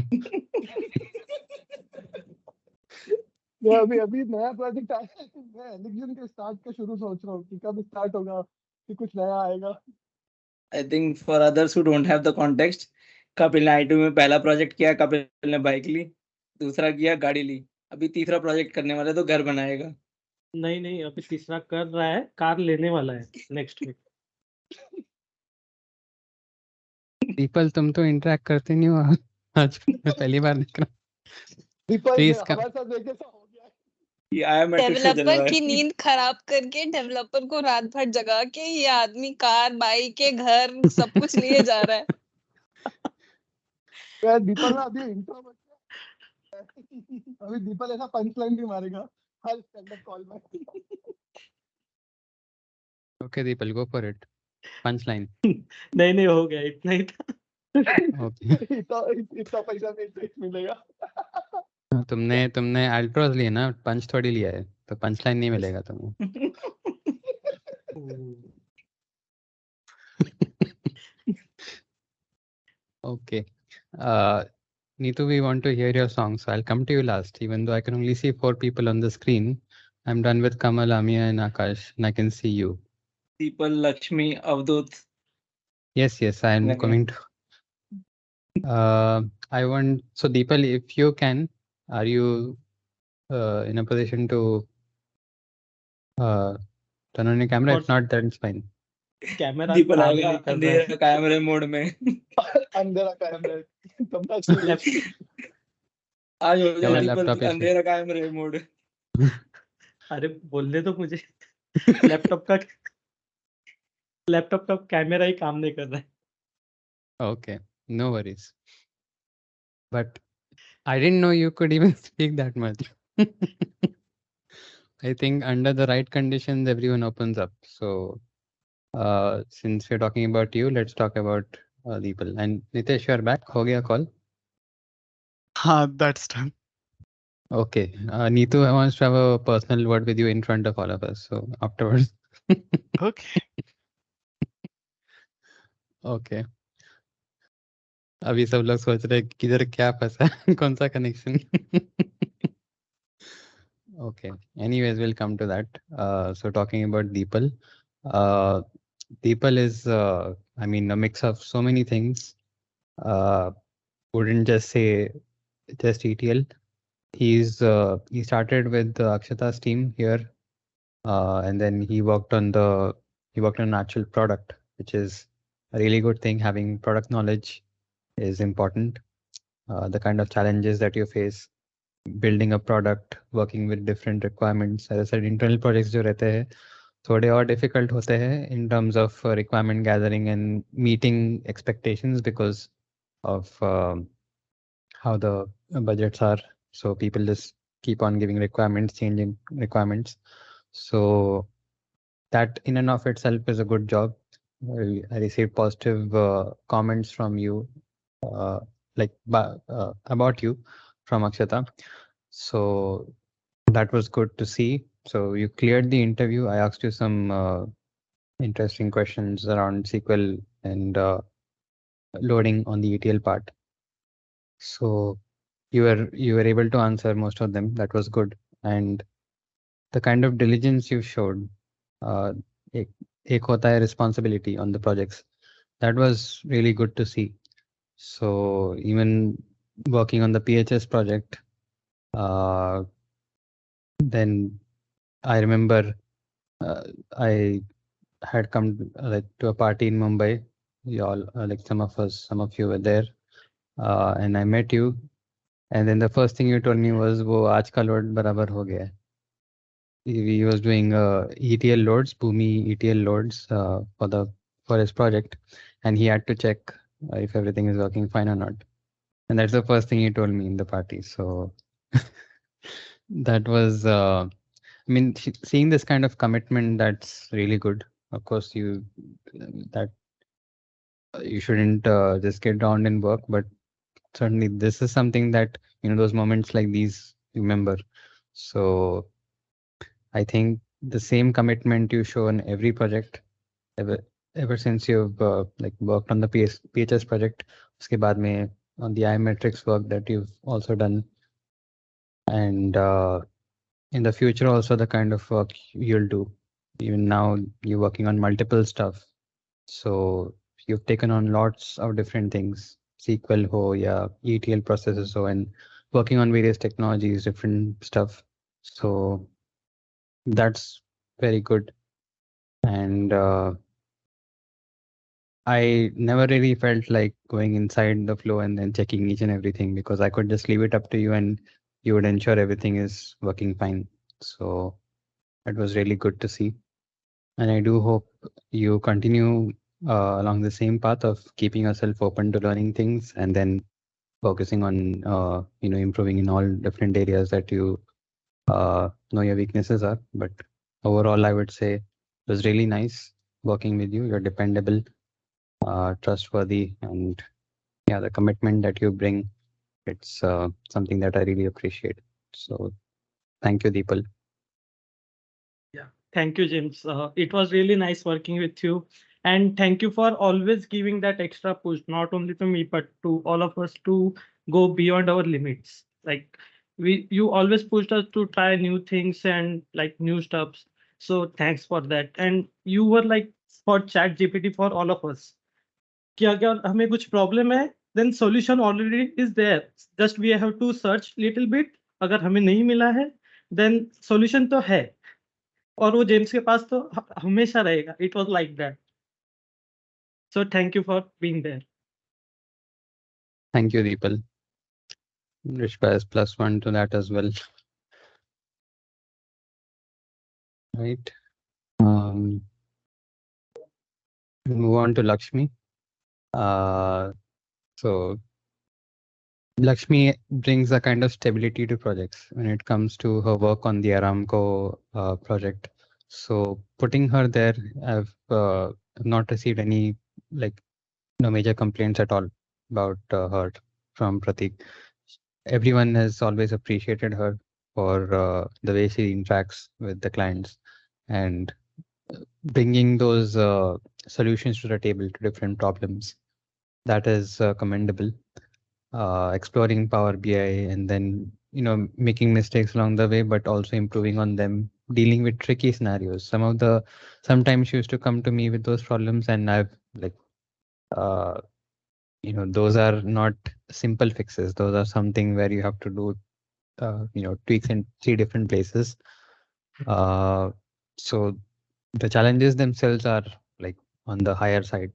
अभी नया प्रोजेक्ट आया है, मैं एलिक्शन के स्टार्ट का शुरू सोच रहा हूँ कि कब स्टार्ट होगा, कि कुछ नया आएगा। I think for others who don't have the context, Kapil ने I2 में पहला प्रोजेक्ट किया, कपिल ने बाइक ली, दूसरा किया गाड़ी ली, अभी तीसरा प्रोजेक्ट करने वाला है तो घर बनाएगा। नहीं अभी तीसरा कर रहा है, कार लेने वाला है नेक्स्ट वीक। दीपल तुम तो इंटरेक्ट करते नहीं हो, आज मैं पहली बार देख रहा हूँ। दीपल Please हमारे साथ देखे सा हो गया है। ये आया मैं ट्यूशन चल रहा डेवलपर है। की नींद खराब करके डेवलपर को रात भर जगा के ये आदमी कार बाइक के घर सब कुछ लिए जा रहा है। यार दीपल ना अभी इंट्रो अभी दीपल ऐसा पंच लाइन भी मारेगा हर स्टैंड अप कॉल में। Okay Deepal, go for it, punch line. नहीं हो गया, इतना ही था। ओके इतना पैसा नहीं मिलेगा। तुमने अल्ट्रोज लिए ना, पंच थोड़ी लिया है, तो पंच लाइन नहीं मिलेगा तुम्हें। Okay. Neetu, we want to hear your song, so I'll come to you last. Even though I can only see 4 people on the screen, I'm done with Kamal, Amia, and Akash, and I can see you. Deepal, Lakshmi, Avdhoot. Yes, I'm Okay. coming to. I want, so Deepal, if you can, are you in a position to turn on your camera? If not, that's fine. Camera the people काम आएगा नहीं कर रहा अंधेरा है। कैमरे mode में। अंधेरा कैमरा आज हो क्या जाए बोला, दीपल लैपटॉप पे? अंधेरा कैमरे मोड। अरे बोलने तो मुझे लैपटॉप का कैमरा ही काम नहीं कर रहा है। Okay, no worries. But I didn't know you could even speak that much. I think under the right conditions, everyone opens up. So since we're talking about you, let's talk about Deepal. And Nitesh, you're back. Ho gaya call? That's done. Okay. Neetu wants to have a personal word with you in front of all of us. So afterwards. Okay. Okay. अभी सब लोग सोच रहे हैं किधर क्या फंसा कौन सा connection Okay. Anyways, we'll come to that. So talking about Deepal. Deepal is, I mean, a mix of so many things. Wouldn't just say just ETL. He started with Akshata's team here, and then he worked on an actual product, which is a really good thing. Having product knowledge is important. The kind of challenges that you face building a product, working with different requirements. As I said, internal projects जो रहते हैं थोड़े और difficult होते हैं in terms of requirement gathering and meeting expectations because of how the budgets are. So people just keep on giving requirements, changing requirements. So that in and of itself is a good job. I received positive comments from you, about you from Akshata. So that was good to see. So you cleared the interview. I asked you some interesting questions around SQL and loading on the ETL part. So you were able to answer most of them. That was good. And the kind of diligence you showed, ek hota hai responsibility on the projects. That was really good to see. So even working on the PHS project, then I remember I had come to a party in Mumbai. You all, some of you were there, and I met you. And then the first thing you told me was, "वो आज का load बराबर हो गया है." He was doing ETL loads, Bhumi ETL loads for his project, and he had to check if everything is working fine or not. And that's the first thing he told me in the party. So that was, I mean, seeing this kind of commitment, that's really good. Of course, you shouldn't just get down in work, but certainly this is something that, those moments like these, remember. So I think the same commitment you show in every project, ever since you've worked on the PHS project, uske baad mein on the iMetrics work that you've also done, and in the future also the kind of work you'll do. Even now you're working on multiple stuff, so you've taken on lots of different things, SQL ho, yeah, ETL processes ho, and working on various technologies, different stuff. So that's very good. And I never really felt like going inside the flow and then checking each and everything, because I could just leave it up to you and you would ensure everything is working fine. So that was really good to see. And I do hope you continue along the same path of keeping yourself open to learning things and then focusing on improving in all different areas that you know your weaknesses are. But overall, I would say it was really nice working with you. You're dependable, trustworthy, and yeah, the commitment that you bring, it's something that I really appreciate. So thank you, Deepal. Yeah, thank you, James. It was really nice working with you. And thank you for always giving that extra push, not only to me, but to all of us to go beyond our limits. Like you always pushed us to try new things and like new stuffs. So thanks for that. And you were like for chat GPT for all of us. कि अगर हमें कुछ problem है then solution already is there. Just we have to search little bit. अगर हमें नहीं मिला है then solution तो है. और वो जेम्स के पास तो हमेशा रहेगा. It was like that. So thank you for being there. Thank you, Deepal. Rishpa is +1 to that as well. Right. Move on to Lakshmi. So Lakshmi brings a kind of stability to projects when it comes to her work on the Aramco project. So putting her there, I've not received any major complaints at all about her from Pratik. Everyone has always appreciated her for the way she interacts with the clients and bringing those solutions to the table to different problems. That is commendable. Exploring Power BI and then making mistakes along the way, but also improving on them. Dealing with tricky scenarios. Sometimes she used to come to me with those problems, and I've those are not simple fixes. Those are something where you have to do tweaks in 3 different places. So the challenges themselves are on the higher side.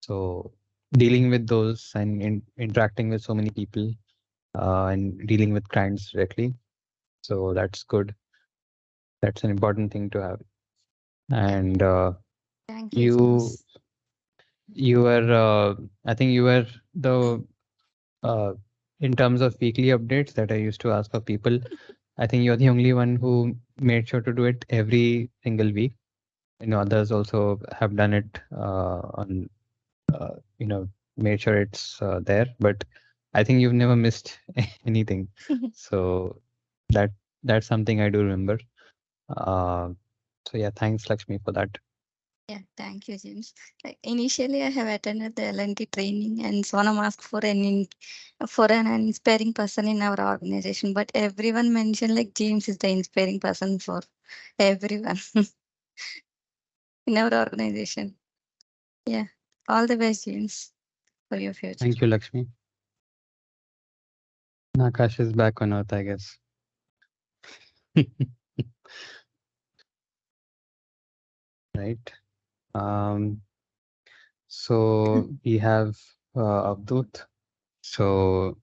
So dealing with those and interacting with so many people and dealing with clients directly. So that's good. That's an important thing to have. And Thank you, James. I think you were the in terms of weekly updates that I used to ask of people. I think you're the only one who made sure to do it every single week. Others also have done it on made sure it's there, but I think you've never missed anything. So that's something I do remember. So yeah, thanks Lakshmi for that. Yeah, thank you, James. Initially, I have attended the L&T training and Sonam asked for an inspiring person in our organization, but everyone mentioned James is the inspiring person for everyone in our organization. Yeah, all the best, James, for your future. Thank you, Lakshmi. Nakash is back on Earth, I guess. Right. So we have Avdut. So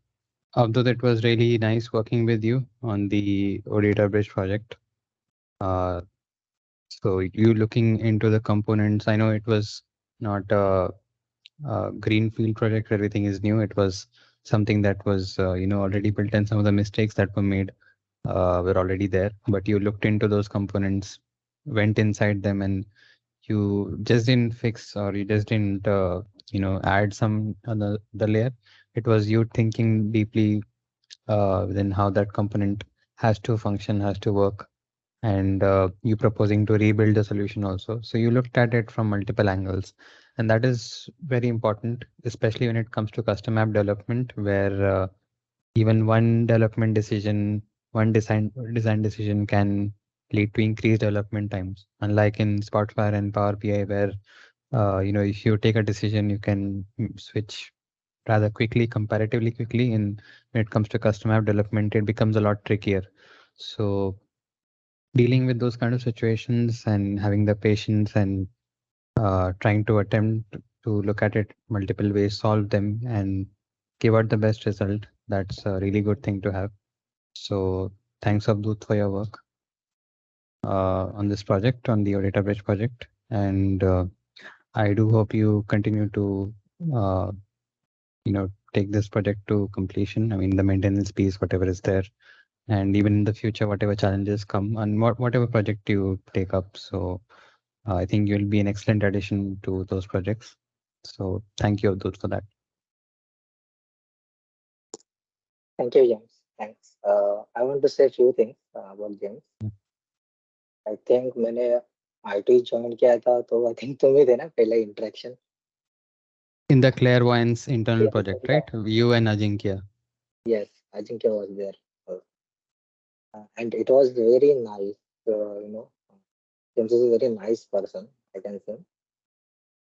Avdut, it was really nice working with you on the Odita Bridge project. So you looking into the components, I know it was not a greenfield project, everything is new. It was something that was already built, and some of the mistakes that were made were already there. But you looked into those components, went inside them, and you just didn't fix, or you just didn't add some on the layer. It was you thinking deeply within how that component has to function, has to work, and you proposing to rebuild the solution also. So you looked at it from multiple angles, and that is very important, especially when it comes to custom app development, where even one development decision, one design decision can lead to increased development times. Unlike in Spotfire and Power BI, where if you take a decision, you can switch rather quickly, comparatively quickly. And when it comes to custom app development, it becomes a lot trickier. So dealing with those kind of situations and having the patience and trying to attempt to look at it multiple ways, solve them, and give out the best result. That's a really good thing to have. So thanks, Abdut, for your work on this project, on the Odita Bridge project. And I do hope you continue to, take this project to completion. I mean, the maintenance piece, whatever is there, and even in the future, whatever challenges come and whatever project you take up. So I think you'll be an excellent addition to those projects. So thank you, Abdul, for that. Thank you, James. Thanks. I want to say a few things about James. I think मैंने IT join किया था तो I think तुम ही थे ना पहला interaction. In the Clairvoyance internal project, right? You and Ajinkya. Yes, Ajinkya was there. And it was very nice. James is a very nice person, I can say.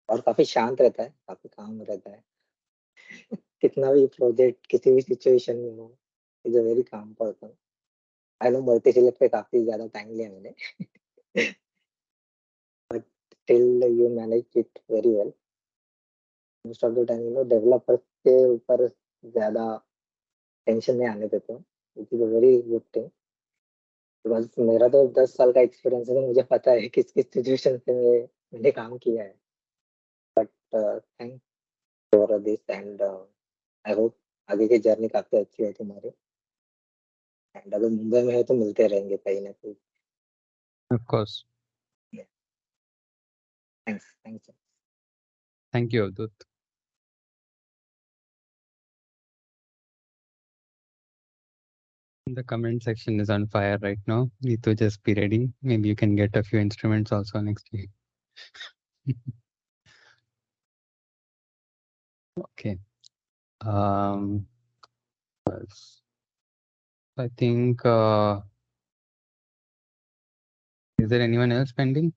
और काफी शांत रहता है, काफी काम रहता है. कितना भी प्रोजेक्ट, किसी भी सिचुएशन में हो, is a very calm person. I know multi select पे काफी ज्यादा टाइम लिया मैंने. But still you managed it very well. Most of the time, developers के ऊपर ज्यादा टेंशन नहीं आने देते हो, which is a very good thing. Because मेरा तो 10 साल का एक्सपीरियंस है, तो मुझे पता है किस किस सिचुएशन पे मैंने काम किया है. But thanks for this, and I hope आगे की जर्नी काफी अच्छी हो तुम्हारी, एंड अगर मुंबई में है तो मिलते रहेंगे कहीं ना कहीं। Of course. Thanks. Thank you, Avdut. The comment section is on fire right now. Need to just be ready. Maybe you can get a few instruments also next week. Okay. I think, is there anyone else pending?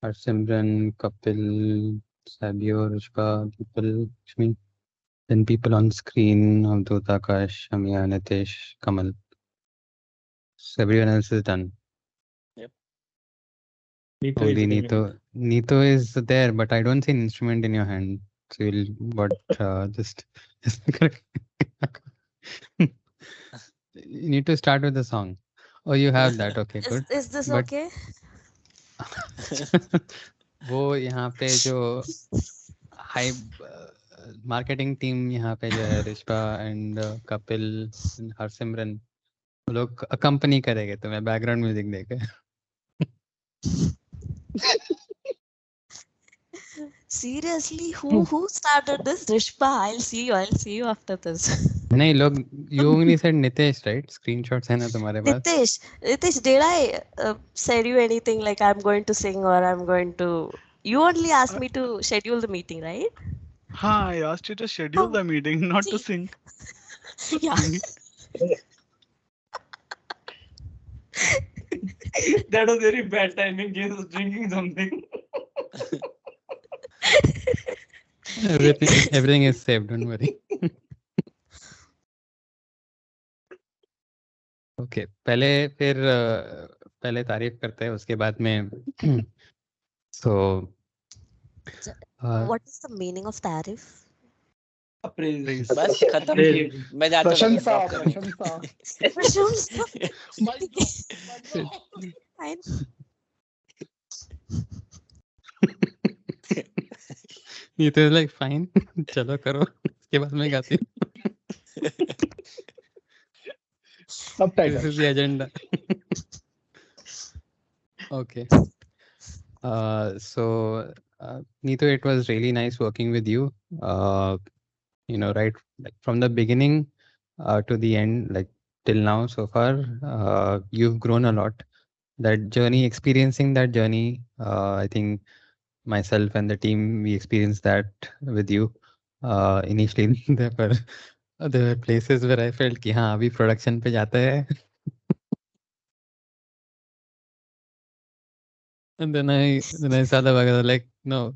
Simran, Kapil, Sabio, Rushka, people, Shmi. Then people on screen, Avdut, Akash, Amia, Nitesh, Kamal. So everyone else is done. Yep. Only Neetu is there, but I don't see an instrument in your hand. So you'll, but just you need to start with the song. Oh, you have that. Okay, good. Is this But okay? वो यहाँ पे जो high marketing team यहाँ पे जो है Rishpa and Kapil Harsimran वो लोग अकम्पनी करेंगे तुम्हें बैकग्राउंड म्यूजिक देके Seriously, who started this? Rishpa, I'll see you after this. नहीं लोग you only said Nitesh, right? Screenshots है ना तुम्हारे पास? Nitesh, did I said you anything like I'm going to sing or I'm going to? You only asked me to schedule the meeting, right? I asked you to schedule the meeting, not to sing. Yeah. That was very bad timing. James was drinking something. Everything is safe, don't worry. Okay, पहले तारीफ करते हैं उसके बाद में so what is the meaning of tarif? Praise. बस खत्म मैं जाता हूँ drop करने Fine. ये तो like fine चलो करो उसके बाद मैं गाती हूँ This is the agenda. Okay. So Neetu, it was really nice working with you. You know, right, like from the beginning to the end, like till now so far, you've grown a lot. That journey, experiencing that journey, I think myself and the team, we experienced that with you. Initially, there were places where I felt कि हाँ अभी production पे जाता है. And then I saw the bug, I was like, no,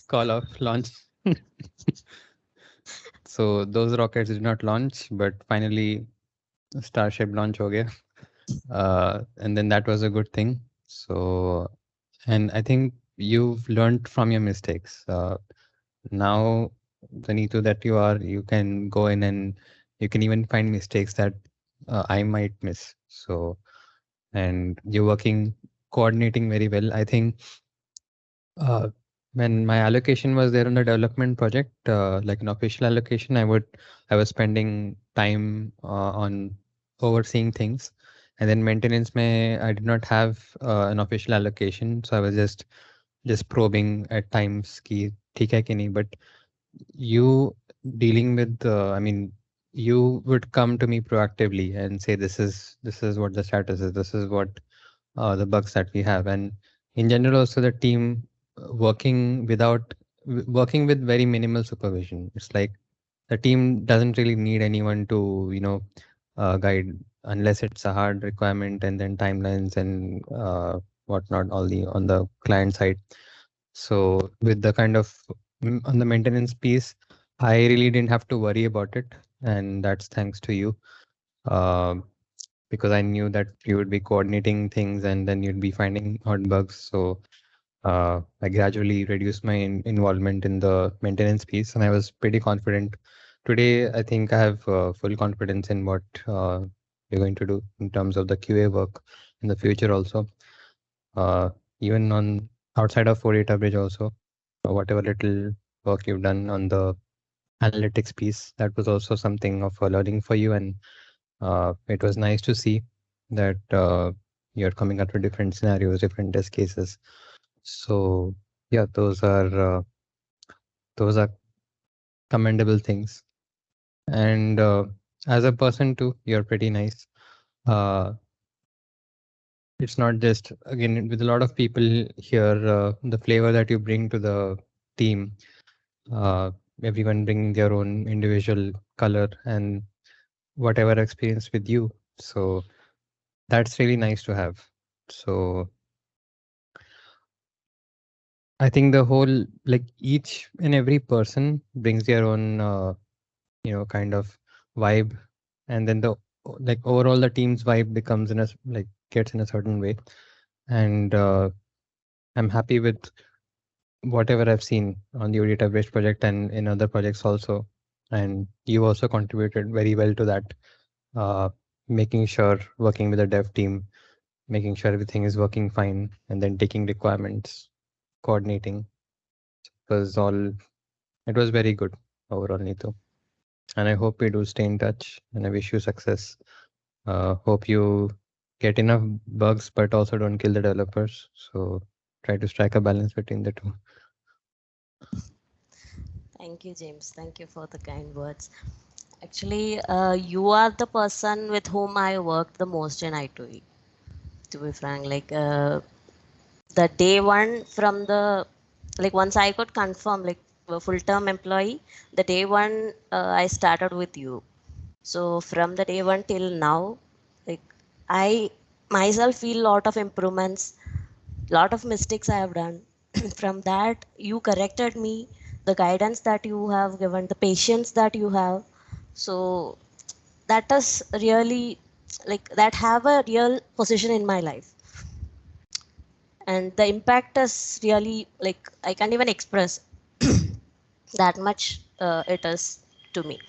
call off, launch. So those rockets did not launch, but finally Starship launch ho gaya. And then that was a good thing. So, and I think you've learned from your mistakes. Now, the Neetu that you are, you can go in and you can even find mistakes that I might miss. So, and you're working, coordinating very well. I think when my allocation was there on the development project, like an official allocation, I was spending time on overseeing things, and then maintenance I did not have an official allocation, so I was just probing at times ki theek hai ki nahi. But you dealing with, I mean, you would come to me proactively and say this is what the status is, this is what the bugs that we have, and in general also the team working with very minimal supervision. It's like the team doesn't really need anyone to guide unless it's a hard requirement, and then timelines and whatnot on the client side. So with the kind of on the maintenance piece, I really didn't have to worry about it, and that's thanks to you. Because I knew that you would be coordinating things and then you'd be finding odd bugs. So I gradually reduced my involvement in the maintenance piece, and I was pretty confident. Today, I think I have full confidence in what you're going to do in terms of the QA work in the future also. Even on outside of 4 Data Bridge also, whatever little work you've done on the analytics piece. That was also something of a learning for you, and it was nice to see that you're coming up with different scenarios, different test cases. So yeah, those are commendable things. And as a person too, you're pretty nice. It's not just, again, with a lot of people here, the flavor that you bring to the team, everyone bringing their own individual color and whatever experience with you. So that's really nice to have. So I think the whole, like, each and every person brings their own, kind of vibe, and then the, like, overall the team's vibe becomes in a like gets in a certain way. And I'm happy with whatever I've seen on the OD Bridge project and in other projects also. And you also contributed very well to that, making sure, working with the dev team, making sure everything is working fine, and then taking requirements, coordinating. It was very good overall, Neetu. And I hope we do stay in touch, and I wish you success. Hope you get enough bugs, but also don't kill the developers. So try to strike a balance between the two. Thank you, James. Thank you for the kind words. Actually, you are the person with whom I worked the most in I2E. To be frank, like the day one from the, like once I got confirmed like a full-term employee, the day one I started with you. So from the day one till now, like I myself feel lot of improvements, lot of mistakes I have done. From that, you corrected me, the guidance that you have given, the patience that you have. So that is really, like, that have a real position in my life. And the impact is really, like, I can't even express that much it is to me.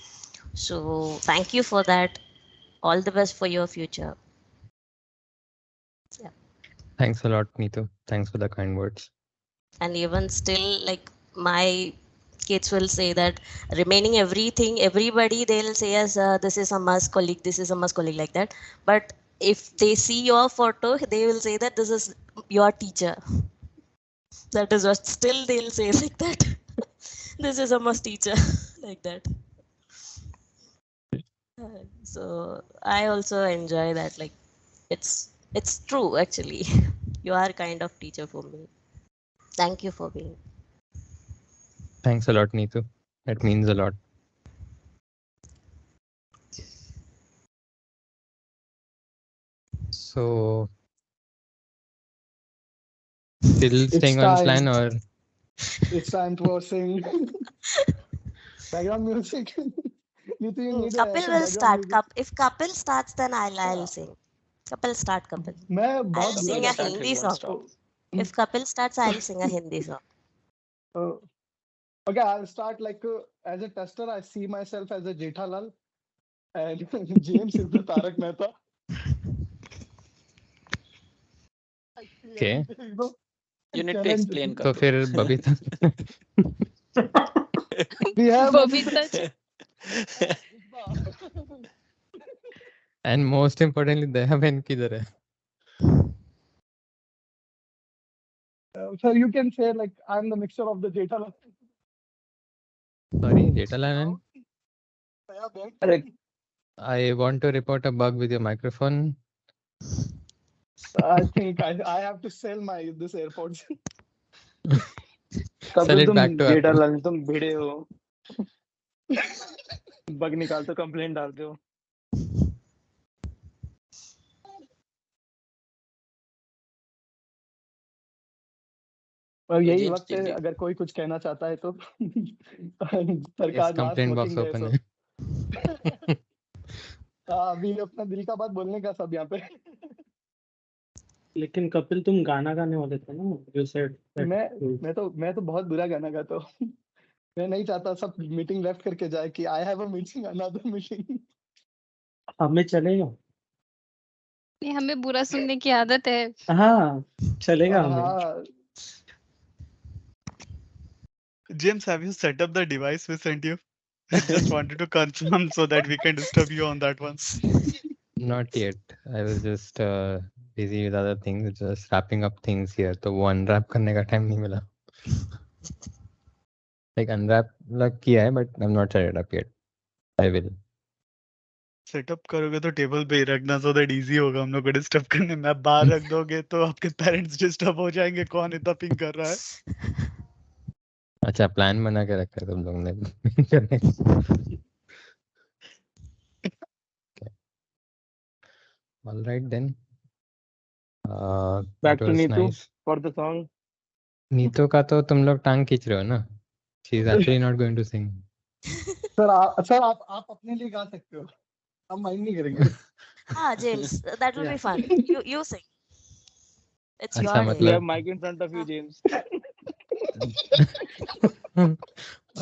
So thank you for that. All the best for your future. Yeah. Thanks a lot, Neetu. Thanks for the kind words. And even still, like, my kids will say that remaining everything, everybody, they'll say as this is a must colleague, this is a must colleague, like that. But if they see your photo, they will say that this is your teacher. That is what still they'll say like that. This is a must teacher, like that. So I also enjoy that. Like, it's true actually. You are kind of teacher for me. Thank you for being. Thanks a lot, Neetu. That means a lot. So, still staying on plan, or it's time for sing background music? Neetu, you need Kapil will background start. music. If Kapil starts, then I'll sing. Kapil start, Kapil. I'll sing a Hindi song. If Kapil starts, I'll sing a Hindi song. Okay, I'll start. Like as a tester, I see myself as a Jethalal, and James is the Tarak Mehta. okay. You need to explain, So, Kapil. फिर Babita. We have Babita. And most importantly, Daya Ben किधर है? So you can say like I'm the mixture of the Jethalal. Sorry, Jetalanan. Correct. I want to report a bug with your microphone. I think I have to sell my this AirPods. Sell it back to Apple. Jethalal तुम भिड़े हो bug निकालते हो complaint डालते हो और यही वक्त है अगर कोई कुछ कहना चाहता है तो सरकार कंप्लेंट बॉक्स ओपन है अभी अपना दिल का बात बोलने का सब यहाँ पे लेकिन कपिल तुम गाना गाने वाले थे ना यू सेड मैं तो बहुत बुरा गाना गाता हूँ मैं नहीं चाहता सब मीटिंग लेफ्ट करके जाए कि I have a meeting another meeting हमें चलेगा नहीं हमें बुरा सुनने की आदत है हाँ चलेगा हमें James, have you set up the device we sent you? I just wanted to confirm so that we can disturb you on that one. Not yet. I was just busy with other things, just wrapping up things here. तो वो unwrap करने का time नहीं मिला. Like unwrap like किया है, but I'm not set it up yet. I will. Setup करोगे तो टेबल पे ही रखना सो दैट इजी होगा हम लोग को डिस्टर्ब करने में. आप बाहर रख दोगे तो आपके पेरेंट्स डिस्टर्ब हो जाएंगे. कौन इतना पिंग कर रहा है? अच्छा प्लान बना के रखा है तुम लोग ने करने का. All right then. Back that to was Neetu nice. for the song. Neetu का तो तुम लोग टांग खींच रहे हो ना. She is actually not going to sing. Sir आप अपने लिए गा सकते हो. हम माइंड नहीं करेंगे. Ah, James, that will be fun. You sing. It's अच्छा your day. We मतलब have mic in front of you, James.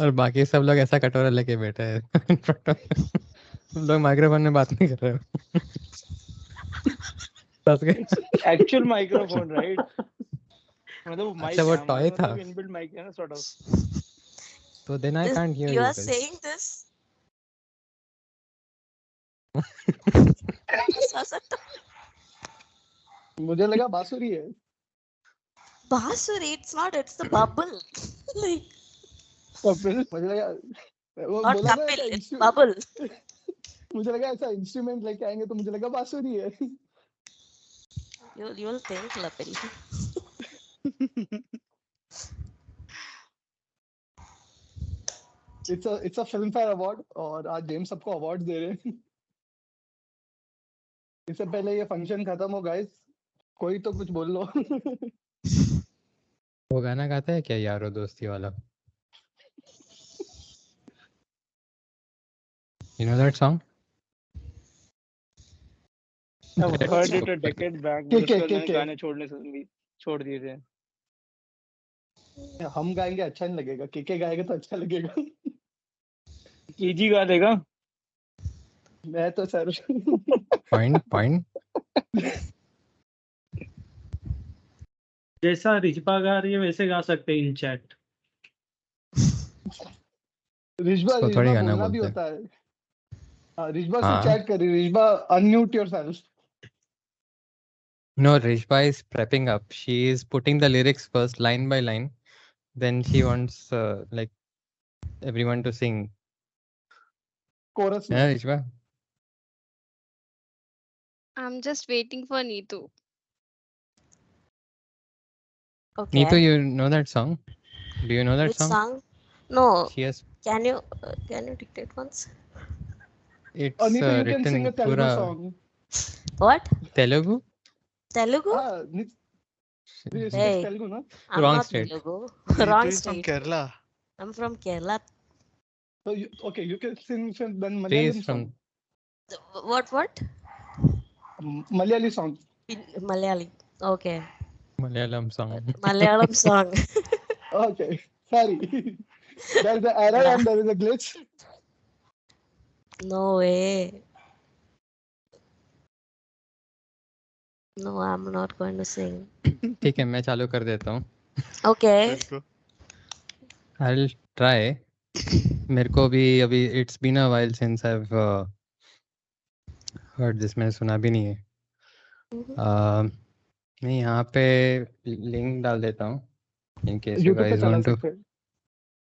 और बाकी सब लोग ऐसा कटोरा लेके बैठे हैं. तुम लोग माइक्रोफोन में बात नहीं कर रहे हो. फंस गए. It's actual microphone, right? मतलब वो mic अच्छा वो है हमारा, टॉय था. मतलब inbuilt mic है ना sort of. So then I can't hear You you are guys. saying this? Sasat, मुझे लगा बांसुरी है. Basuri, it's not, it's the bubble. Like, तो फिर मुझे लगा वो not बोला ना couple, ऐसा it's bubble. मुझे लगा ऐसा इंस्ट्रूमेंट लेके आएंगे तो मुझे लगा बांसुरी है. You'll think, Lapil. It's a film fair award और आज जेम्स सबको अवार्ड दे रहे हैं. इससे पहले ये फंक्शन खत्म हो गाइस, कोई तो कुछ बोल लो. वो गाना गाता है क्या यारो दोस्ती वाला? You know that song? I've Let's heard go. it a decade back, के but उसके बाद मैंने के गाने छोड़ दिए थे. हम गाएंगे अच्छा नहीं लगेगा, के गाएगा तो अच्छा लगेगा. कीजी गा देगा. मैं तो सर Point. जैसा रिजपा गा रही है वैसे गा सकते हैं इन चैट. रिजबा उसको थोड़ी गाना बोलना भी बोलते हैं. होता है. रिजबा से हाँ. चैट करी. Rishba unmute yourself. No, Rishba is prepping up. She is putting the lyrics first, line by line. Then she wants like everyone to sing. Chorus में. Yeah, Rishba. I'm just waiting for Neetu. Okay. Neetu, you know that song? Do you know that Which song? song? No. She has. Can you dictate once? It's Anita, you can sing written a Telugu pura song. What? Telugu. Telugu? This Hey, is Telugu, no? I'm Wrong not state. Telugu. Neetu Wrong is from state. Kerala. I'm from Kerala. So okay, you can sing then She Malayalam is from. song. What? Malayali song. In Malayali. Okay. Malayalam song. Malayalam song. Okay, sorry. There's an error and there is a glitch. No way. No, I'm not going to sing. ठीक है, मैं चालू कर देता हूँ. Okay. Let's go. I'll try. मेरे को भी अभी it's been a while since I've heard this. मैंने सुना भी नहीं है. मैं यहाँ पे लिंक डाल देता हूँ. In case you YouTube पे guys चला want to. सकते हैं.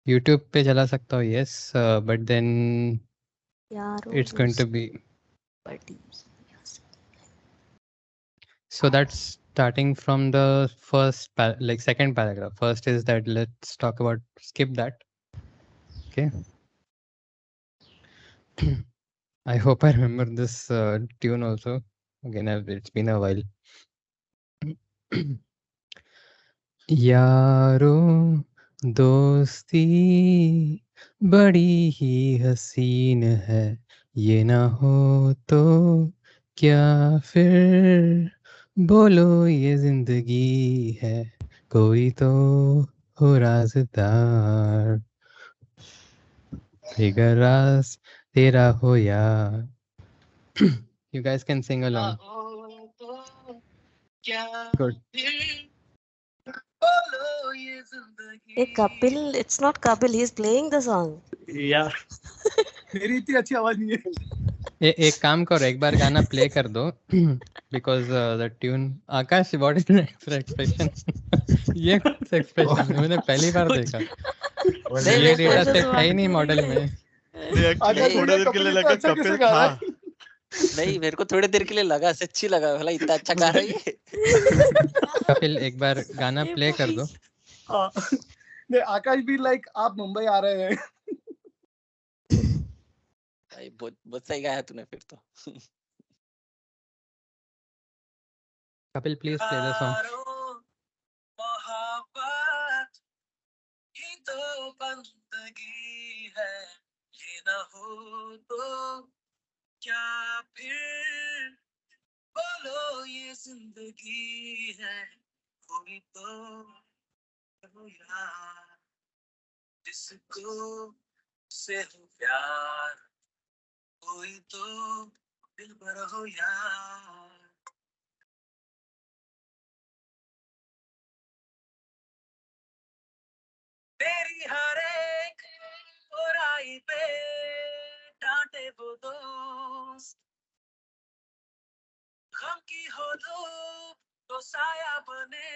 YouTube पे चला सकता हूँ, yes, but then Yaro it's going to be. So that's starting from the first second paragraph. First is that let's talk about, skip that. Okay. I hope I remember this tune also. Again, it's been a while. यारो दोस्ती बड़ी ही हसीन है, ये ना हो तो क्या फिर बोलो ये जिंदगी है, कोई तो हो राज़दार, फिगर राज तेरा हो यार. You guys can sing along. Good. Hey Kapil, it's not Kapil. He's playing the song. Yeah. मेरी इतनी अच्छी आवाज नहीं है. एक काम करो, एक बार गाना प्ले कर दो because the tune. Akash, what is next expression? ये एक्सप्रेशन मैंने पहली बार देखा. ये डेटा सेट है ही नहीं मॉडल में. आकाश थोड़ा मुझे कपिल इतना अच्छा कैसे गा रहा है? नहीं, मेरे को थोड़ी देर के लिए लगा, सच्ची लगा, भला इतना अच्छा गा रही है. कपिल, एक बार गाना प्ले कर दो. नहीं, आकाश भी लाइक आप मुंबई आ रहे हैं. भाई बहुत सही गाया तूने फिर तो. Kapil, please play the song. तो बंदगी है, ये ना हो तो क्या फिर बोलो ये जिंदगी है. कोई तो हो यार जिसको से हो प्यार, कोई तो दिल भर हो यार. तेरी हर एक बुराई पे डांटे वो दोस्त, गम की हो धूप तो साया बने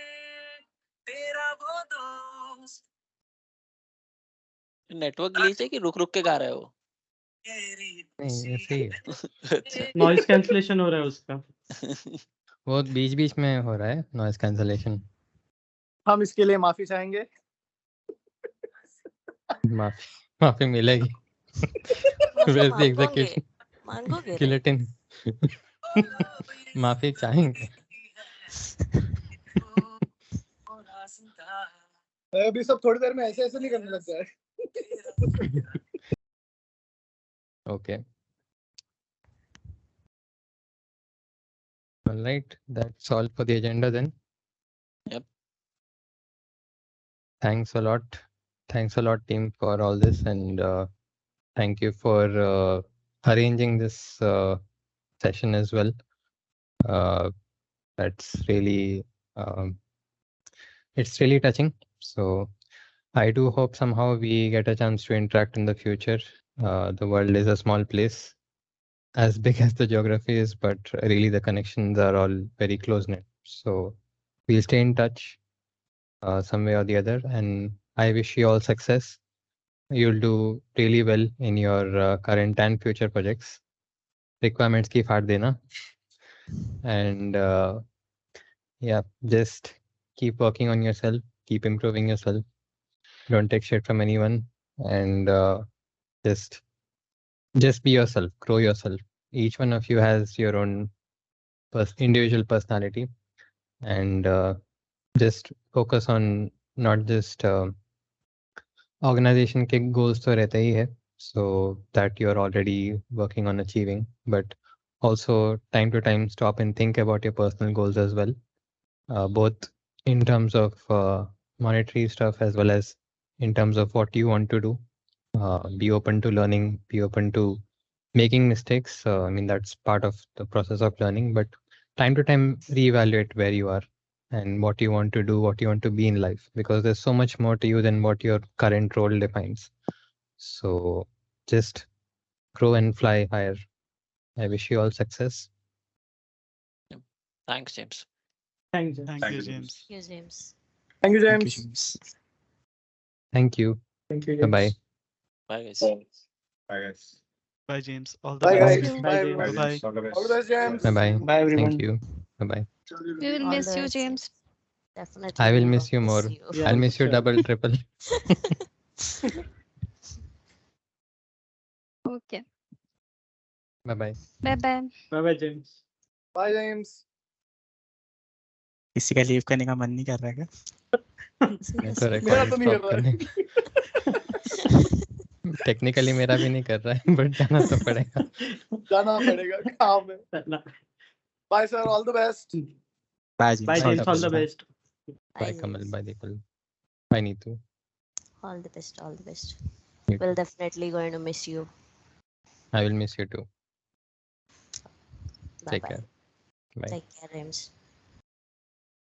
तेरा वो दोस्त. नेटवर्क ग्लिच है कि रुक रुक के गा रहे हो? नहीं, ऐसे ही है. नॉइज कैंसलेशन हो रहा है उसका. वो बीच बीच में हो रहा है नॉइज कैंसलेशन. हम इसके लिए माफी चाहेंगे. माफी मिलेगी. वैसे एग्जीक्यूशन मांगोगे? गिलेटिन. माफी चाहेंगे. अभी सब थोड़ी देर में ऐसे ऐसे नहीं करने लग जाए. Okay. All right, that's all for the agenda then. Yep. Thanks a lot. Thanks a lot, team, for all this, and thank you for arranging this session as well. That's really it's really touching. So I do hope somehow we get a chance to interact in the future. The world is a small place, as big as the geography is, but really the connections are all very close knit. So we'll stay in touch some way or the other, and I wish you all success. You'll do really well in your current and future projects. Requirements ki faat dena. And yeah, just keep working on yourself, keep improving yourself. Don't take shit from anyone, and just be yourself, grow yourself. Each one of you has your own individual personality, and just focus on not just organization ke goals to rehte hi hai, so that you're already working on achieving, but also time to time stop and think about your personal goals as well, both in terms of monetary stuff as well as in terms of what you want to do. Be open to learning, be open to making mistakes. I mean, that's part of the process of learning, but time to time reevaluate where you are and what you want to do, what you want to be in life, because there's so much more to you than what your current role defines. So just grow and fly higher. I wish you all success. Thanks, James. Thanks. Thank you, James. Thank you, James. Thank you, Thank you, James. James. Thank you. Thank you, Bye-bye. James. Bye, guys. Bye, guys. Bye, James. All the Bye, best. guys. Bye, Bye, James. everyone. Bye-bye. All the best. All the best, James. Bye-bye. Bye, everyone. Thank you. Bye-bye. We will All miss the you, best. James. Definitely. I will we miss you more. Yeah, I'll miss you sure. double, triple. Okay. Bye-bye. Bye-bye. Bye-bye, James. Bye, James. किसी का leave करने का मन नहीं कर रहा है क्या? मैं तो मेरा तो रिकॉर्ड नहीं कर स्टॉप रहा है. करने टेक्निकली मेरा भी नहीं कर रहा है, बट जाना तो पड़ेगा. जाना पड़ेगा काम है. Bye, sir. All the best. Bye, James. Bye, All James. the All the best. best. Bye, Bye, Kamal. James. Bye, Deepal. Bye, Neetu. All the best. All the best. You We'll too. definitely going to miss you. I will miss you too. Bye Take bye. care. Bye. Take care, James.